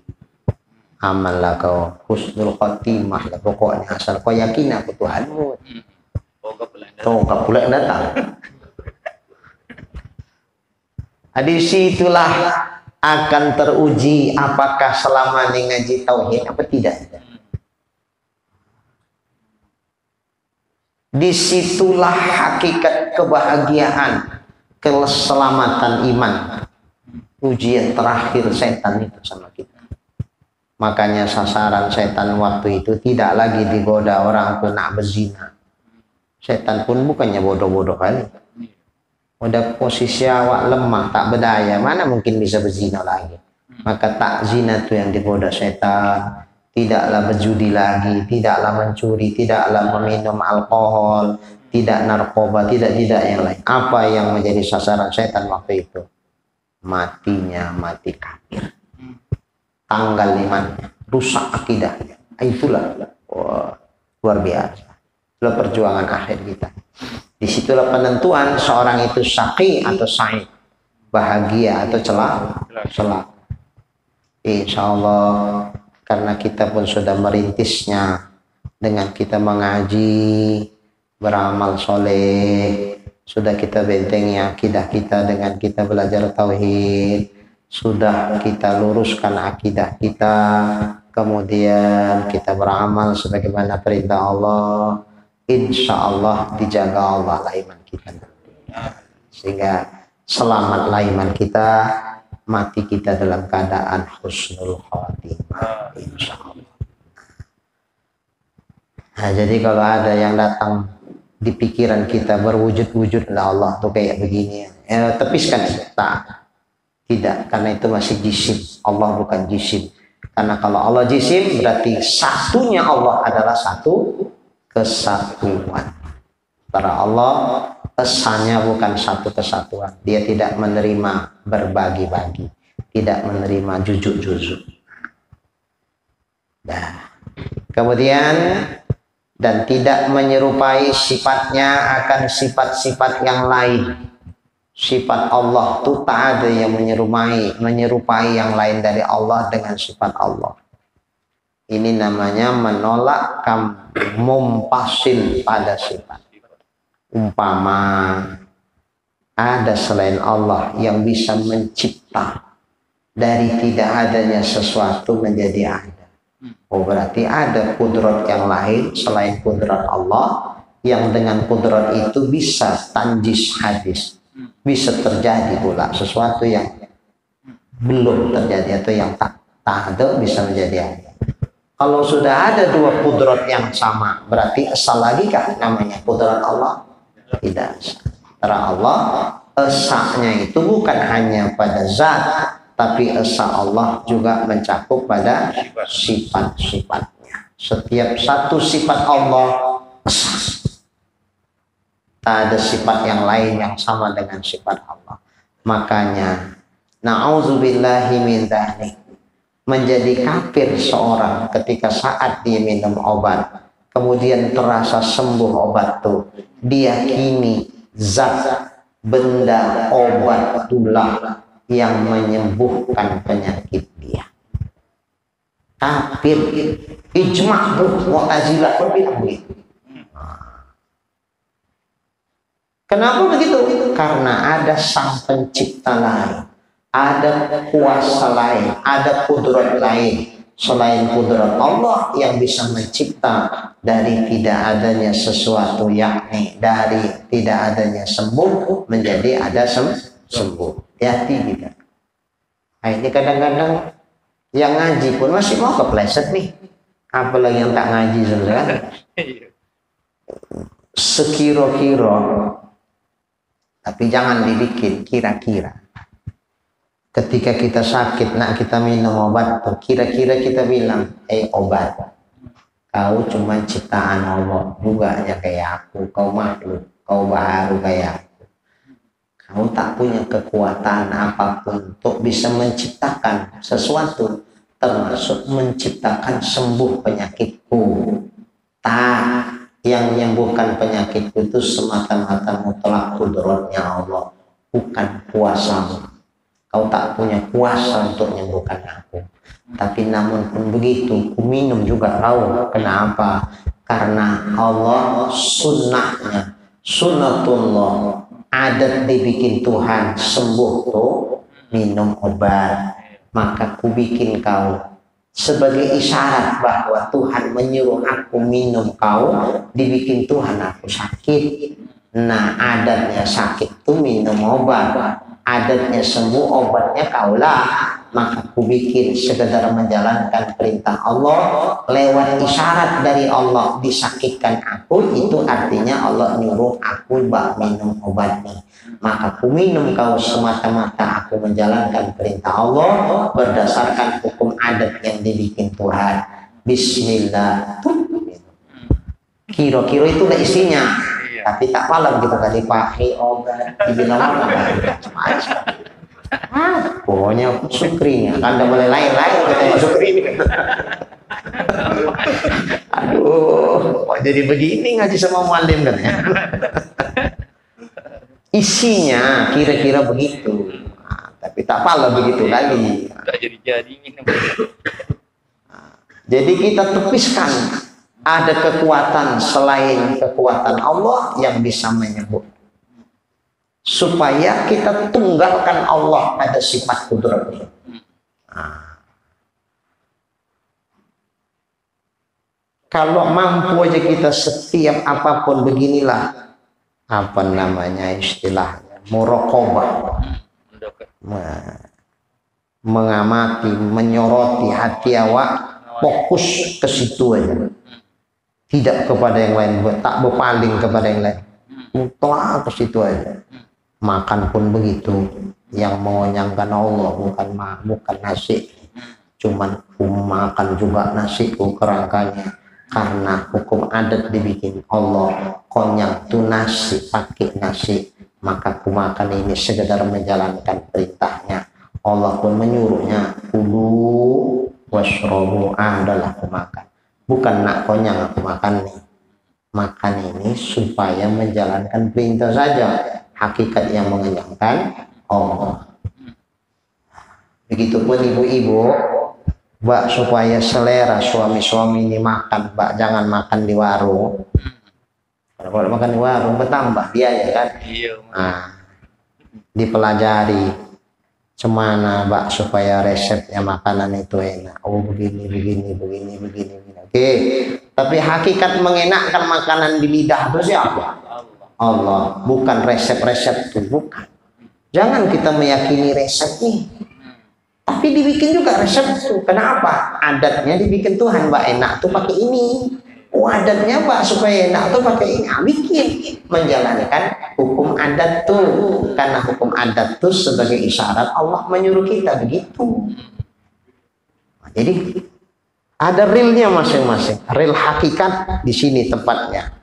Amallah kau husnul khotimah lah pokoknya asal kau yakin aku Tuhanmu. Toga pula yang datang. Di situlah akan teruji apakah selama ini ngaji tauhid apa tidak. Disitulah hakikat kebahagiaan, keselamatan iman. Ujian terakhir setan itu sama kita. Makanya sasaran setan waktu itu tidak lagi digoda orang untuk nak berzina. Setan pun bukannya bodoh-bodoh kali. Udah posisi awak lemah, tak berdaya, mana mungkin bisa berzina lagi. Maka tak zina itu yang digoda setan. Tidaklah berjudi lagi, tidaklah mencuri, tidaklah meminum alkohol, tidak narkoba, tidak yang lain. Apa yang menjadi sasaran setan waktu itu? Matinya mati kafir. Tanggal imannya, rusak akidahnya. Itulah luar biasa. Itulah perjuangan akhir kita. Disitulah penentuan seorang itu syaqi atau sa'id, bahagia atau celaka. Insya Allah karena kita pun sudah merintisnya dengan kita mengaji, beramal soleh, sudah kita bentengi akidah kita dengan kita belajar tauhid. Sudah kita luruskan akidah kita, kemudian kita beramal sebagaimana perintah Allah, insya Allah dijaga Allah lah iman kita sehingga selamatlah iman kita, mati kita dalam keadaan husnul khotimah insya Allah. Nah, jadi kalau ada yang datang di pikiran kita berwujud-wujud Allah tuh kayak begini, tepiskan tak. Tidak, karena itu masih jisim. Allah bukan jisim. Karena kalau Allah jisim berarti satunya Allah adalah satu kesatuan. Para Allah pesannya bukan satu kesatuan. Dia tidak menerima berbagi-bagi, tidak menerima jujuk-jujuk. Nah, kemudian dan tidak menyerupai sifatnya akan sifat-sifat yang lain. Sifat Allah itu tak ada yang menyerupai yang lain dari Allah dengan sifat Allah. Ini namanya menolak mumpasil pada sifat. Umpama ada selain Allah yang bisa mencipta dari tidak adanya sesuatu menjadi ada. Oh berarti ada kudrat yang lain selain kudrat Allah yang dengan kudrat itu bisa tanjis hadis. Bisa terjadi pula sesuatu yang belum terjadi atau yang tak ada bisa menjadi ada. Kalau sudah ada dua kudrat yang sama, berarti esa lagi kah namanya kudrat Allah? Tidak esa. Karena Allah esanya itu bukan hanya pada zat, tapi esa Allah juga mencakup pada sifat-sifatnya. Setiap satu sifat Allah esa. Tak ada sifat yang lain yang sama dengan sifat Allah. Makanya na'udzubillahi min dzalik, menjadi kafir seorang ketika saat dia minum obat kemudian terasa sembuh obat itu, dia kini zat benda obat itulah yang menyembuhkan penyakit dia. Kafir, ijma' Mu'tazilah berbilang begitu. Kenapa begitu? Karena ada sang pencipta lain, ada kuasa lain, ada kudrat lain selain kudrat Allah yang bisa mencipta dari tidak adanya sesuatu, yakni dari tidak adanya sembuh menjadi ada sembuh. Hati kita. Nah, ini kadang-kadang yang ngaji pun masih mau kepleset nih, apalagi yang tak ngaji sebenarnya. Sekira-kira, tapi jangan dibikin kira-kira. Ketika kita sakit, nak kita minum obat, kira-kira kita bilang, obat, kau cuma ciptaan Allah, bukannya kayak aku, kau makhluk, kau baru kayak aku. Kau tak punya kekuatan apapun untuk bisa menciptakan sesuatu, termasuk menciptakan sembuh penyakitku. Tak, yang menyembuhkan penyakitku itu semata-mata mutlak kudratnya Allah, bukan kuasamu. Kau tak punya kuasa untuk menyembuhkan aku. Tapi namun pun begitu, ku minum juga kau. Kenapa? Karena Allah sunnahnya, sunnatullah, adat dibikin Tuhan, sembuh tuh minum obat. Maka ku bikin kau sebagai isyarat bahwa Tuhan menyuruh aku minum kau, dibikin Tuhan aku sakit. Nah, adatnya sakit tuh minum obat. Adatnya sembuh, obatnya kaulah. Maka ku bikin sekedar menjalankan perintah Allah lewat isyarat dari Allah, disakitkan aku, itu artinya Allah nyuruh aku bak minum obat nih. Maka ku minum kau semata-mata aku menjalankan perintah Allah berdasarkan hukum adat yang dibikin Tuhan. Bismillah. Kira-kira itu udah isinya. Tapi tak malam gitu kan dipakai obat dibilang macam-macam. Pokoknya sukrinya kan udah mulai lain-lain katanya sukri. Aduh, kok jadi begini ngaji sama muallim katanya. Isinya kira-kira begitu. Tapi tak malam begitu lagi. Jadi kita tepiskan, ada kekuatan selain kekuatan Allah yang bisa menyembuh. Supaya kita tunggalkan Allah pada sifat kudratnya. Kalau mampu aja kita setiap apapun beginilah, apa namanya istilahnya, muraqabah, mengamati, menyoroti hati awak, fokus ke situ aja. Tidak kepada yang lain, tak berpaling kepada yang lain, mutlak ke situ aja. Makan pun begitu, yang mengonyangkan Allah bukan nasi, cuman makan juga nasi kerangkanya, karena hukum adat dibikin Allah, konyang tuh nasi, pakai nasi, maka ku makan ini sekedar menjalankan perintahnya. Allah pun menyuruhnya, kulu washrobu, adalah ku makan. Bukan nak konyang aku makan nih. Makan ini supaya menjalankan perintah saja. Hakikat yang mengenyangkan Allah. Begitupun ibu-ibu, Mbak, supaya selera suami-suami ini makan, Mbak, jangan makan di warung. Kalau makan di warung bertambah biaya kan? Nah, dipelajari cemana Mbak supaya resepnya makanan itu enak. Oh begini. Oke. Tapi hakikat mengenakkan makanan di lidah itu siapa? Allah. Bukan resep-resep itu, bukan. Jangan kita meyakini resep nih. Tapi dibikin juga resep tuh. Kenapa? Adatnya dibikin Tuhan, Mbak, enak tuh pakai ini. Oh, adatnya Mbak supaya enak tuh pakai ini. Bikin menjalankan hukum adat tuh. Karena hukum adat tuh sebagai isyarat Allah menyuruh kita begitu. Nah, jadi ada realnya masing-masing. Real hakikat di sini tempatnya.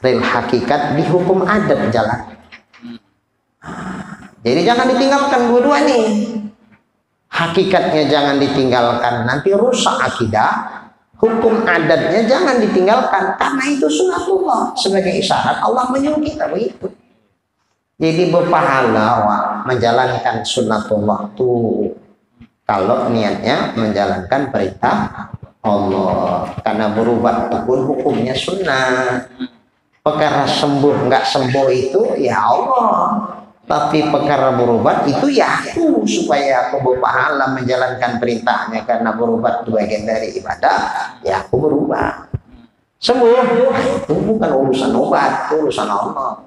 Real hakikat di hukum adat jalan. Jadi jangan ditinggalkan dua-dua nih. Hakikatnya jangan ditinggalkan, nanti rusak akidah. Hukum adatnya jangan ditinggalkan, karena itu sunatullah sebagai isyarat Allah menyuruh kita begitu. Jadi berpahala menjalankan sunatullah tuh kalau niatnya menjalankan perintah Allah. Karena berubat itu pun hukumnya sunnah. Perkara sembuh nggak sembuh itu ya Allah. Tapi perkara berobat itu ya aku, supaya aku berpahala menjalankan perintahnya. Karena berobat itu bagian dari ibadah, ya aku berubah. Sembuh itu bukan urusan obat, itu urusan Allah.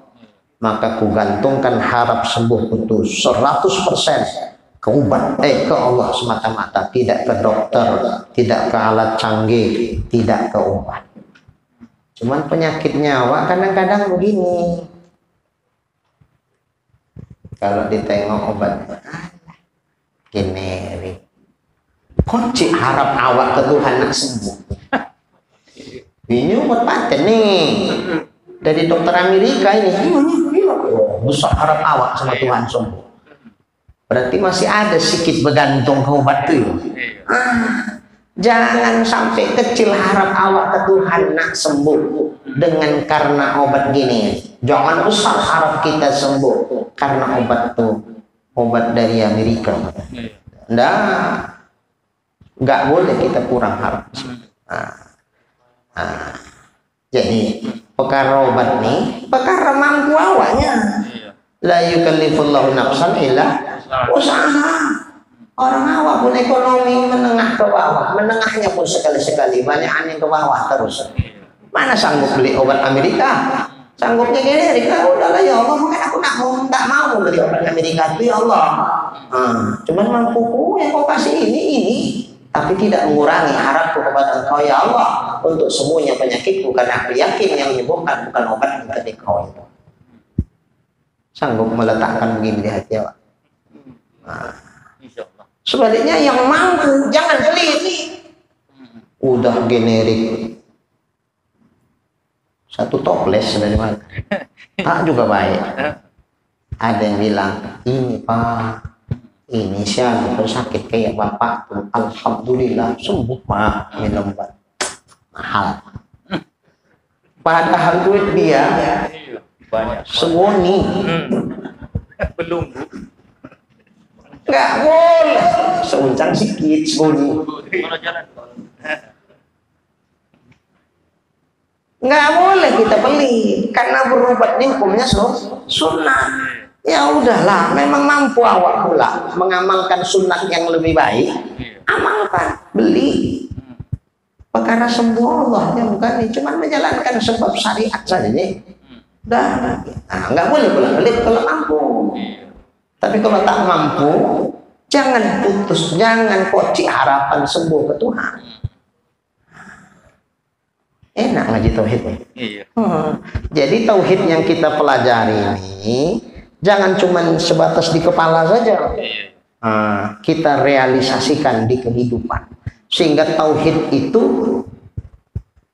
Maka ku gantungkan harap sembuh itu 100% ke obat, ke Allah semata-mata, tidak ke dokter, tidak ke alat canggih, tidak ke obat. Cuman penyakit nyawa kadang-kadang begini. Kalau ditengok obatnya generik, kocik harap awak ke Tuhan nak sembuh. Ini obat paten nih dari dokter Amerika ini. Besar harap awak sama Tuhan sembuh. Berarti masih ada sedikit bergantung ke obat itu. Jangan sampai kecil harap awak ke Tuhan nak sembuh dengan karena obat gini. Jangan besar harap kita sembuh karena obat tuh, obat dari Amerika. Nggak boleh kita kurang harap. Jadi perkara obat nih, perkara mampu awaknya. La yukallifullahu nafsan illa usaha. Orang awak pun ekonomi menengah ke bawah, menengahnya pun sekali-sekali banyak yang ke bawah terus. Mana sanggup beli obat Amerika? Sanggupnya generik, udahlah ya Allah, mungkin aku tak mau beli obat Amerika itu ya Allah. Cuman mampuku yang kau kasih ini, tapi tidak mengurangi harapku kepada Engkau ya Allah untuk semuanya penyakitku, karena aku yakin yang menyembuhkan bukan obat yang tadi kau itu. Sanggup meletakkan begini di hati awak. Sebaliknya yang mampu jangan pelit. Udah generik. Satu toples dari mana? juga baik. Ada yang bilang, ini Pak, ini saya sakit kayak Bapak tuh. Alhamdulillah sembuh Pak, minum obat. Mahal. Padahal duit dia banyak. segoni. Belum Bu. Nggak boleh. Seuncang sikit segoni. Kalau jalan. Nggak boleh kita beli karena berobat ini hukumnya sunnah. Ya udahlah, memang mampu awak pula mengamalkan sunnah yang lebih baik, amalkan, beli. Perkara sembuh Allah ya bukan ini, cuma menjalankan sebab syariat saja nih. Udah, nggak boleh pula beli kalau mampu. Tapi kalau tak mampu, jangan putus, jangan kocik harapan sembuh ke Tuhan. Enak ngaji tauhid nih. Iya. Jadi tauhid yang kita pelajari ini jangan cuma sebatas di kepala saja. Iya. Kita realisasikan di kehidupan sehingga tauhid itu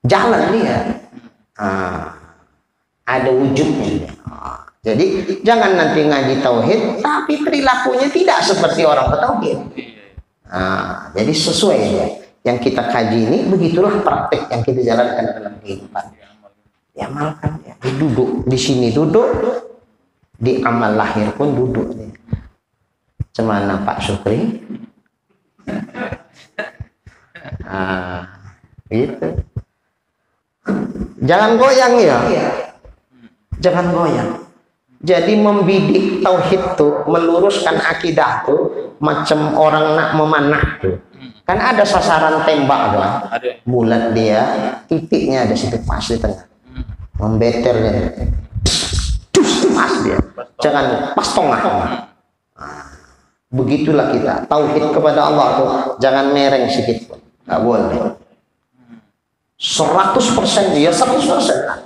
jalan dia. Ada wujudnya. Jadi jangan nanti ngaji tauhid tapi perilakunya tidak seperti orang bertauhid. Jadi sesuai ya. Yang kita kaji ini begitulah praktek yang kita jalankan dalam kehidupan. Diamalkan, ya. Duduk di sini duduk, di amal lahir pun duduk. Cemana Pak Sukri? Gitu. Jangan goyang ya. Jangan goyang. Jadi membidik tauhid tuh, meluruskan akidah tuh macam orang nak memanah tuh. Kan ada sasaran tembak kan? Bulat dia, titiknya ada situ pas di tengah. Membeter dia. Pas dia. Jangan pas tengah. Begitulah kita tauhid kepada Allah tuh, jangan mereng sedikit pun, nggak boleh. 100% ya 100% lah.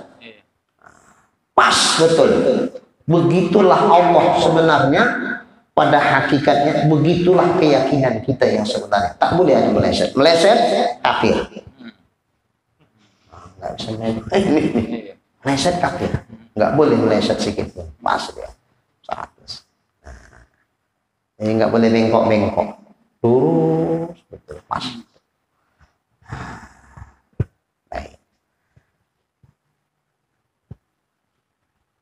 Pas betul. Begitulah Allah sebenarnya, pada hakikatnya begitulah keyakinan kita yang sebenarnya. Tak boleh ada meleset. Meleset kafir. Nggak bisa meleset kafir. Nggak boleh meleset sedikit pun. Pas dia. 100. Nah, jadi nggak boleh bengkok-bengkok. Lurus betul pas.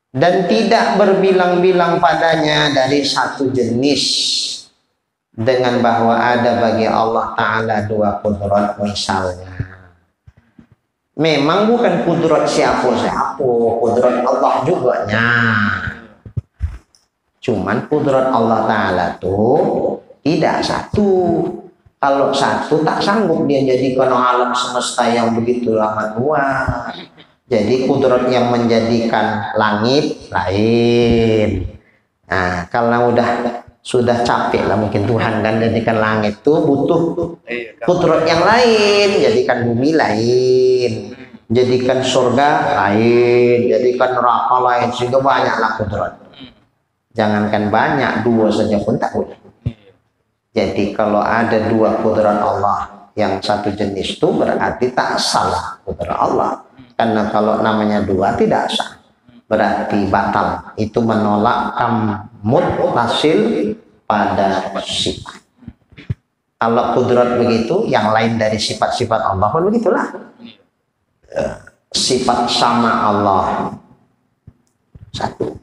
Dan tidak berbilang-bilang padanya dari satu jenis, dengan bahwa ada bagi Allah Ta'ala dua kudrat misalnya. Memang bukan kudrat siapa-siapa, kudrat Allah juga. Cuman kudrat Allah Ta'ala tuh tidak satu. Kalau satu tak sanggup dia jadikan alam semesta yang begitu amat luas. Jadi kudrat yang menjadikan langit lain. Nah, kalau sudah capek lah mungkin Tuhan kan jadikan langit tuh butuh kudrat yang lain, jadikan bumi lain, jadikan surga lain, jadikan neraka lain, sehingga banyaklah kudrat. Jangankan banyak, dua saja pun tak boleh. Jadi kalau ada dua kudrat Allah yang satu jenis itu berarti tak salah kudrat Allah. Karena kalau namanya dua tidak sah, berarti batal. Itu menolak muttasil pada sifat. Kalau kudrat begitu, yang lain dari sifat-sifat Allah pun begitulah. Sifat sama Allah satu,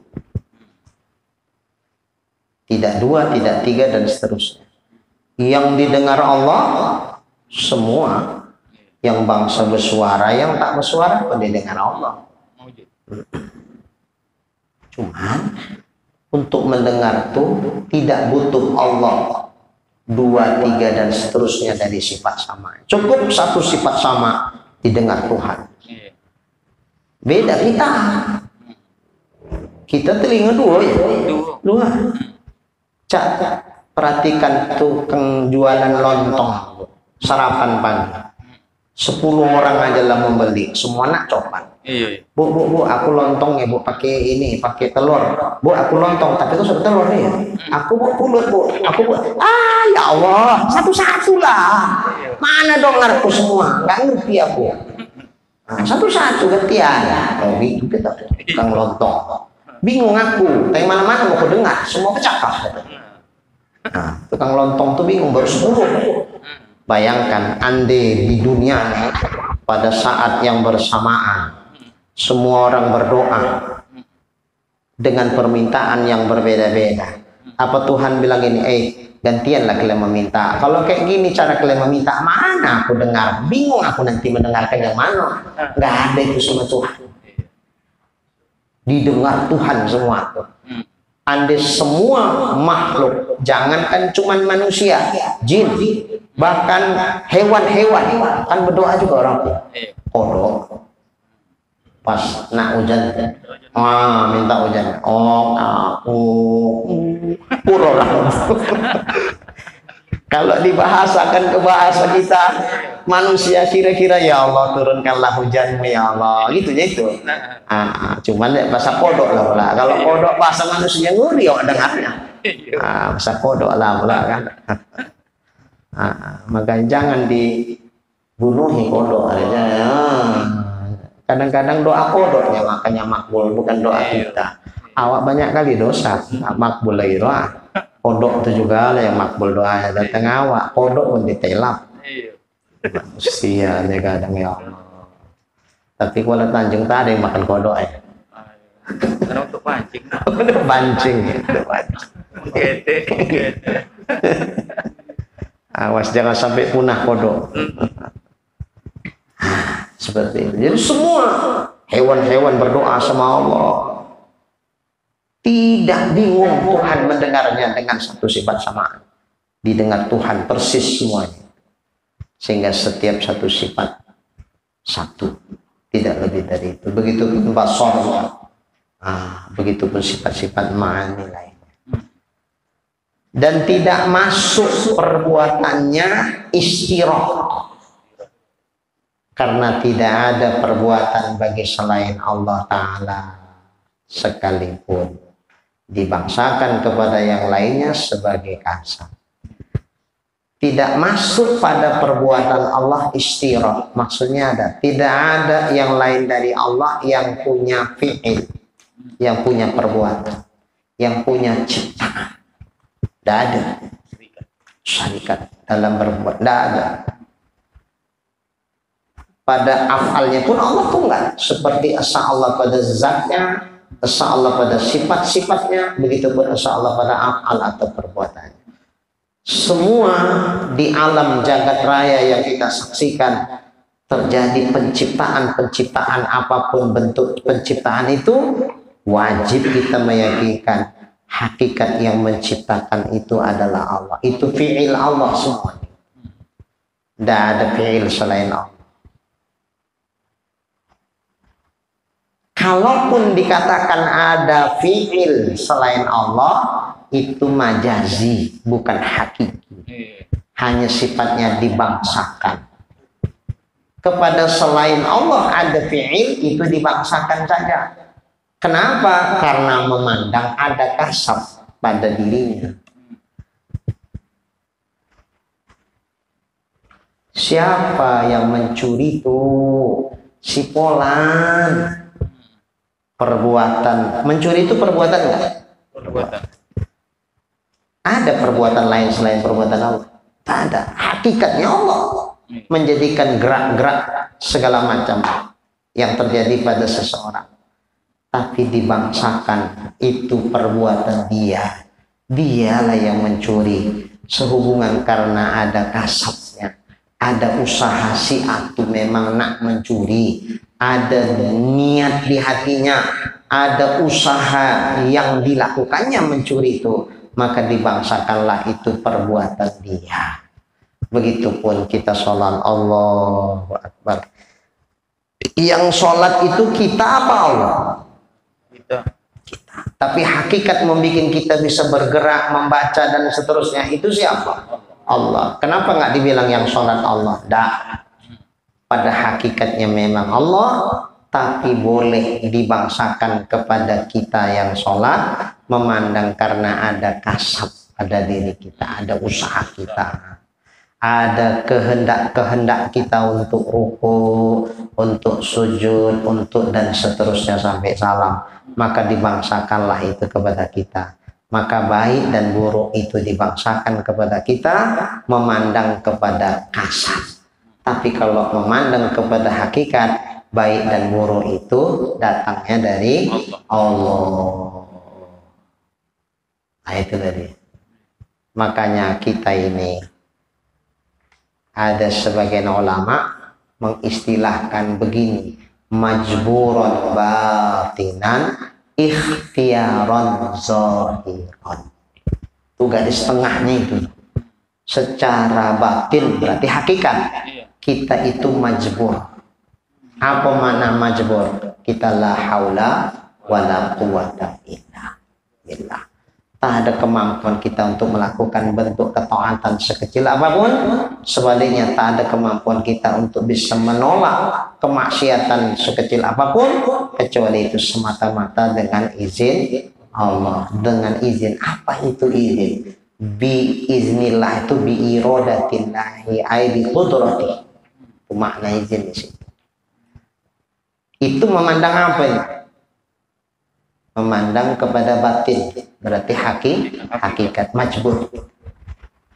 tidak dua, tidak tiga, dan seterusnya. Yang didengar Allah semua. Yang bangsa bersuara, yang tak bersuara pun didengar Allah. Cuman untuk mendengar tuh tidak butuh Allah dua, tiga, dan seterusnya dari sifat sama. Cukup satu sifat sama didengar Tuhan. Beda kita. Kita telinga dua ya. Dua. Cak, perhatikan tukang jualan lontong sarapan pagi. 10 orang aja lah membeli, semua nak coba. Bu, aku lontong ya bu, pakai ini, pakai telur. Bu, aku lontong, tapi itu sudah telur ya. Aku bu pulut bu, aku bu. Ya Allah, satu-satu lah. Mana dong ngarku semua, nggak ngerti aku. Satu-satu gantian. Oh gitu kita, tukang lontong. Bingung aku, tapi mana-mana mau aku dengar, semua kecakap. Tukang lontong tuh bingung, baru 10. Bayangkan andai di dunia pada saat yang bersamaan semua orang berdoa dengan permintaan yang berbeda-beda. Apa Tuhan bilang ini, gantianlah kalian meminta. Kalau kayak gini cara kalian meminta, mana aku dengar? Bingung aku nanti mendengarkan yang mana. Nggak ada itu sama Tuhan. Didengar Tuhan semua. Andai semua makhluk, jangankan cuman manusia, jin, bahkan hewan-hewan kan berdoa juga orang. Kodok pas nak hujan, minta hujan. Aku pura lah. Kalau dibahasakan ke bahasa kita manusia, kira-kira ya Allah turunkanlah hujanmu ya Allah, gitu ya itu. Cuman bahasa kodok lah. Kalau kodok bahasa manusia nguri orang dengarnya. Bahasa kodok lah pula kan. Makanya jangan dibunuhi kodok aja. Kadang-kadang doa kodoknya makanya makbul, bukan doa kita. Awak banyak kali dosa, makbul lagi doa. Kodok itu juga lah yang makbul doanya datang awak, kodok pun ditelap. Manusia nih kadang ya Allah. Tapi kalau Tanjung tak ada yang makan kodok ya. Karena untuk pancing. Untuk pancing. Awas jangan sampai punah kodok. Seperti itu. Jadi semua hewan-hewan berdoa sama Allah. Tidak bingung Tuhan mendengarnya dengan satu sifat samaan. Didengar Tuhan persis semuanya. Sehingga setiap satu sifat satu. Tidak lebih dari itu. Begitupun basar. Begitupun sifat-sifat ma'ani lainnya. dan tidak masuk perbuatannya istirah, karena tidak ada perbuatan bagi selain Allah Ta'ala sekalipun dibangsakan kepada yang lainnya sebagai kasar. Tidak masuk pada perbuatan Allah istirah, maksudnya tidak ada yang lain dari Allah yang punya fi'il, yang punya perbuatan, yang punya ciptaan. Tidak ada syarikat dalam berbuat, tidak ada. Pada afalnya pun Allah tunggal, seperti asa Allah pada zatnya, asa Allah pada sifat-sifatnya, begitupun asa Allah pada afal atau perbuatannya. Semua di alam jagat raya yang kita saksikan terjadi penciptaan apapun bentuk penciptaan itu, wajib kita meyakinkan hakikat yang menciptakan itu adalah Allah. Itu fi'il Allah semua. Tidak ada fi'il selain Allah. Kalaupun dikatakan ada fi'il selain Allah, itu majazi, bukan hakiki. Hanya sifatnya dibangsakan. Kepada selain Allah ada fi'il, itu dibangsakan saja. Kenapa? Karena memandang ada kasab pada dirinya. Siapa yang mencuri itu? Si Polan. Perbuatan mencuri itu perbuatan enggak? Perbuatan. Ada perbuatan lain selain perbuatan Allah? Tak ada. Hakikatnya Allah menjadikan gerak-gerak segala macam yang terjadi pada seseorang. Tapi dibangsakan itu perbuatan dia. Dialah yang mencuri. Sehubungan karena ada kasabnya. Ada usaha si atu memang nak mencuri. Ada niat di hatinya. Ada usaha yang dilakukannya mencuri itu. Maka dibangsakanlah itu perbuatan dia. Begitupun kita sholat, Allahu Akbar. Yang sholat itu kita apa Allah? Kita. Tapi hakikat membuat kita bisa bergerak, membaca dan seterusnya itu siapa? Allah. Kenapa nggak dibilang yang sholat Allah? Dah. Pada hakikatnya memang Allah, tapi boleh dibangsakan kepada kita yang sholat, memandang karena ada kasab pada diri kita, ada usaha kita, ada kehendak kita untuk ruku, untuk sujud, untuk dan seterusnya sampai salam, maka dibangsakanlah itu kepada kita. Maka baik dan buruk itu dibangsakan kepada kita, memandang kepada kasab. Tapi kalau memandang kepada hakikat, baik dan buruk itu datangnya dari Allah. Nah, itu tadi. Makanya kita ini ada sebagian ulama mengistilahkan begini, majburon batinan, ikhtiaron zahiron. Itu garis tengahnya itu. Secara batin berarti hakikat. Kita itu majbur. Apa makna majbur? Kita la haula wala quwata illa billah. Tak ada kemampuan kita untuk melakukan bentuk ketaatan sekecil apapun. Sebaliknya tak ada kemampuan kita untuk bisa menolak kemaksiatan sekecil apapun, kecuali itu semata-mata dengan izin Allah. Dengan izin. Apa itu izin? Bi iznillah itu bi iradatillahi ay bi qudrati. Itu makna izin di situ. Itu memandang apa ini? Memandang kepada batin, berarti hakikat majbur.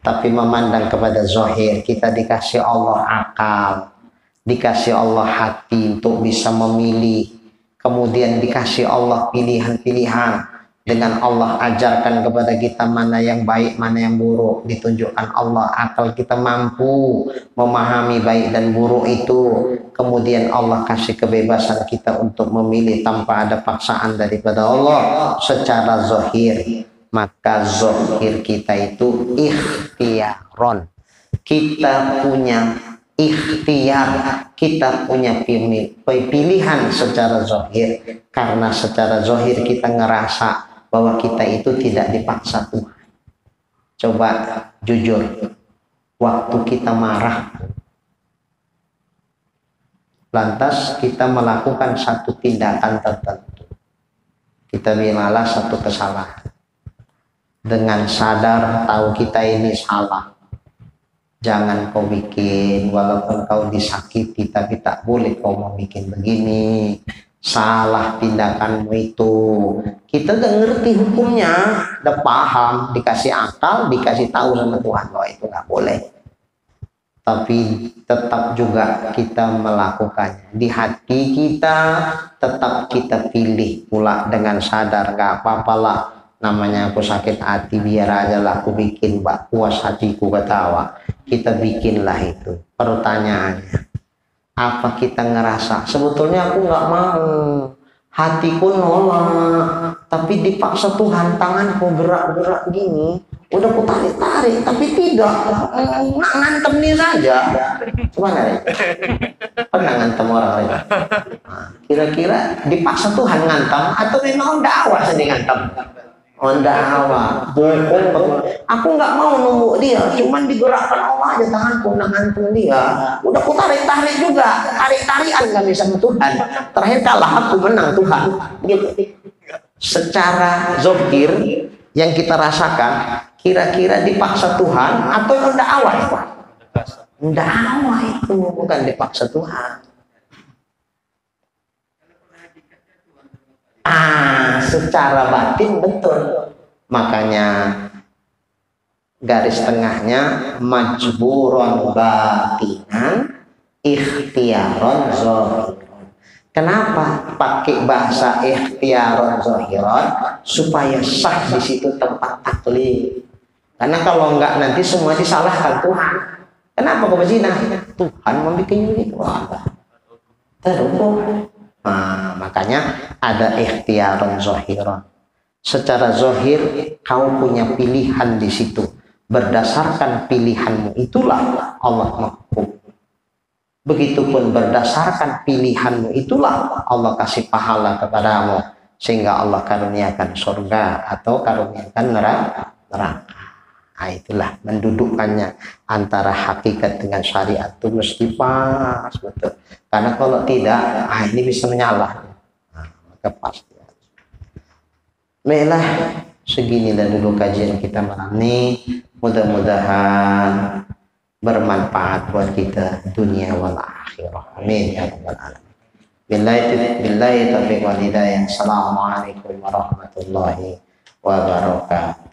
Tapi memandang kepada zahir, kita dikasih Allah akal, dikasih Allah hati untuk bisa memilih, kemudian dikasih Allah pilihan-pilihan. Dengan Allah ajarkan kepada kita mana yang baik, mana yang buruk. Ditunjukkan Allah akal kita mampu memahami baik dan buruk itu. Kemudian Allah kasih kebebasan kita untuk memilih tanpa ada paksaan daripada Allah secara zahir. Maka zahir kita itu ikhtiaron. Kita punya ikhtiar, kita punya pilihan secara zahir. Karena secara zahir kita ngerasa bahwa kita itu tidak dipaksa Tuhan. Coba jujur, waktu kita marah, lantas kita melakukan satu tindakan tertentu, kita bilalah satu kesalahan, dengan sadar tahu kita ini salah. Jangan kau bikin, walaupun kau disakiti, tapi tak boleh kau mau bikin begini. Salah tindakanmu itu. Kita udah ngerti hukumnya, udah paham, dikasih akal, dikasih tahu sama Tuhan bahwa itu nggak boleh. Tapi tetap juga kita melakukannya. Di hati kita tetap kita pilih pula dengan sadar, nggak apa-apalah. Namanya aku sakit hati, biar aja lah aku bikin, mbak puas hatiku ketawa. Kita bikinlah itu. Pertanyaannya, apa kita ngerasa sebetulnya aku nggak mau, hatiku nolak, tapi dipaksa Tuhan, tanganku gerak-gerak gini, udah aku tarik-tarik, tapi tidak, ngantem nih saja. Coba nih, pernah ngantem orang lain? Nah, kira-kira dipaksa Tuhan ngantem atau memang udah awas nih ngantem? Ondawa, bohong. Aku nggak mau nunggu dia, cuman digerakkan Allah aja tanganku, ngantem dia. Udah aku tarik-tarik juga, tarik-tarikan kami sama Tuhan. Terakhir kalah aku menang Tuhan. Gitu. Secara zahir yang kita rasakan, kira-kira dipaksa Tuhan atau ondawa itu? Ondawa itu bukan dipaksa Tuhan. Secara batin betul. Makanya garis tengahnya majburon batinan ikhtiaron zahiron. Kenapa pakai bahasa ikhtiaron zahiron? Supaya sah di situ tempat taklid. Karena kalau enggak nanti semua disalahkan Tuhan. Kenapa kau berzina? Tuhan membuat itu. Terus. Nah, makanya ada ikhtiaron zahiron. Secara zahir kau punya pilihan di situ. Berdasarkan pilihanmu itulah Allah menghukum. Begitupun berdasarkan pilihanmu itulah Allah kasih pahala kepadamu, sehingga Allah karuniakan surga atau karuniakan neraka. Nah, itulah mendudukkannya antara hakikat dengan syariat itu mesti pas betul. Karena kalau tidak, ini bisa menyalah. Nah, maka pasti. Baiklah, seginilah dulu kajian kita malam ini. Mudah-mudahan bermanfaat buat kita dunia wal akhirah. Amin ya rabbal alamin. Billahi taufiq wal hidayah. Assalamualaikum warahmatullahi wabarakatuh.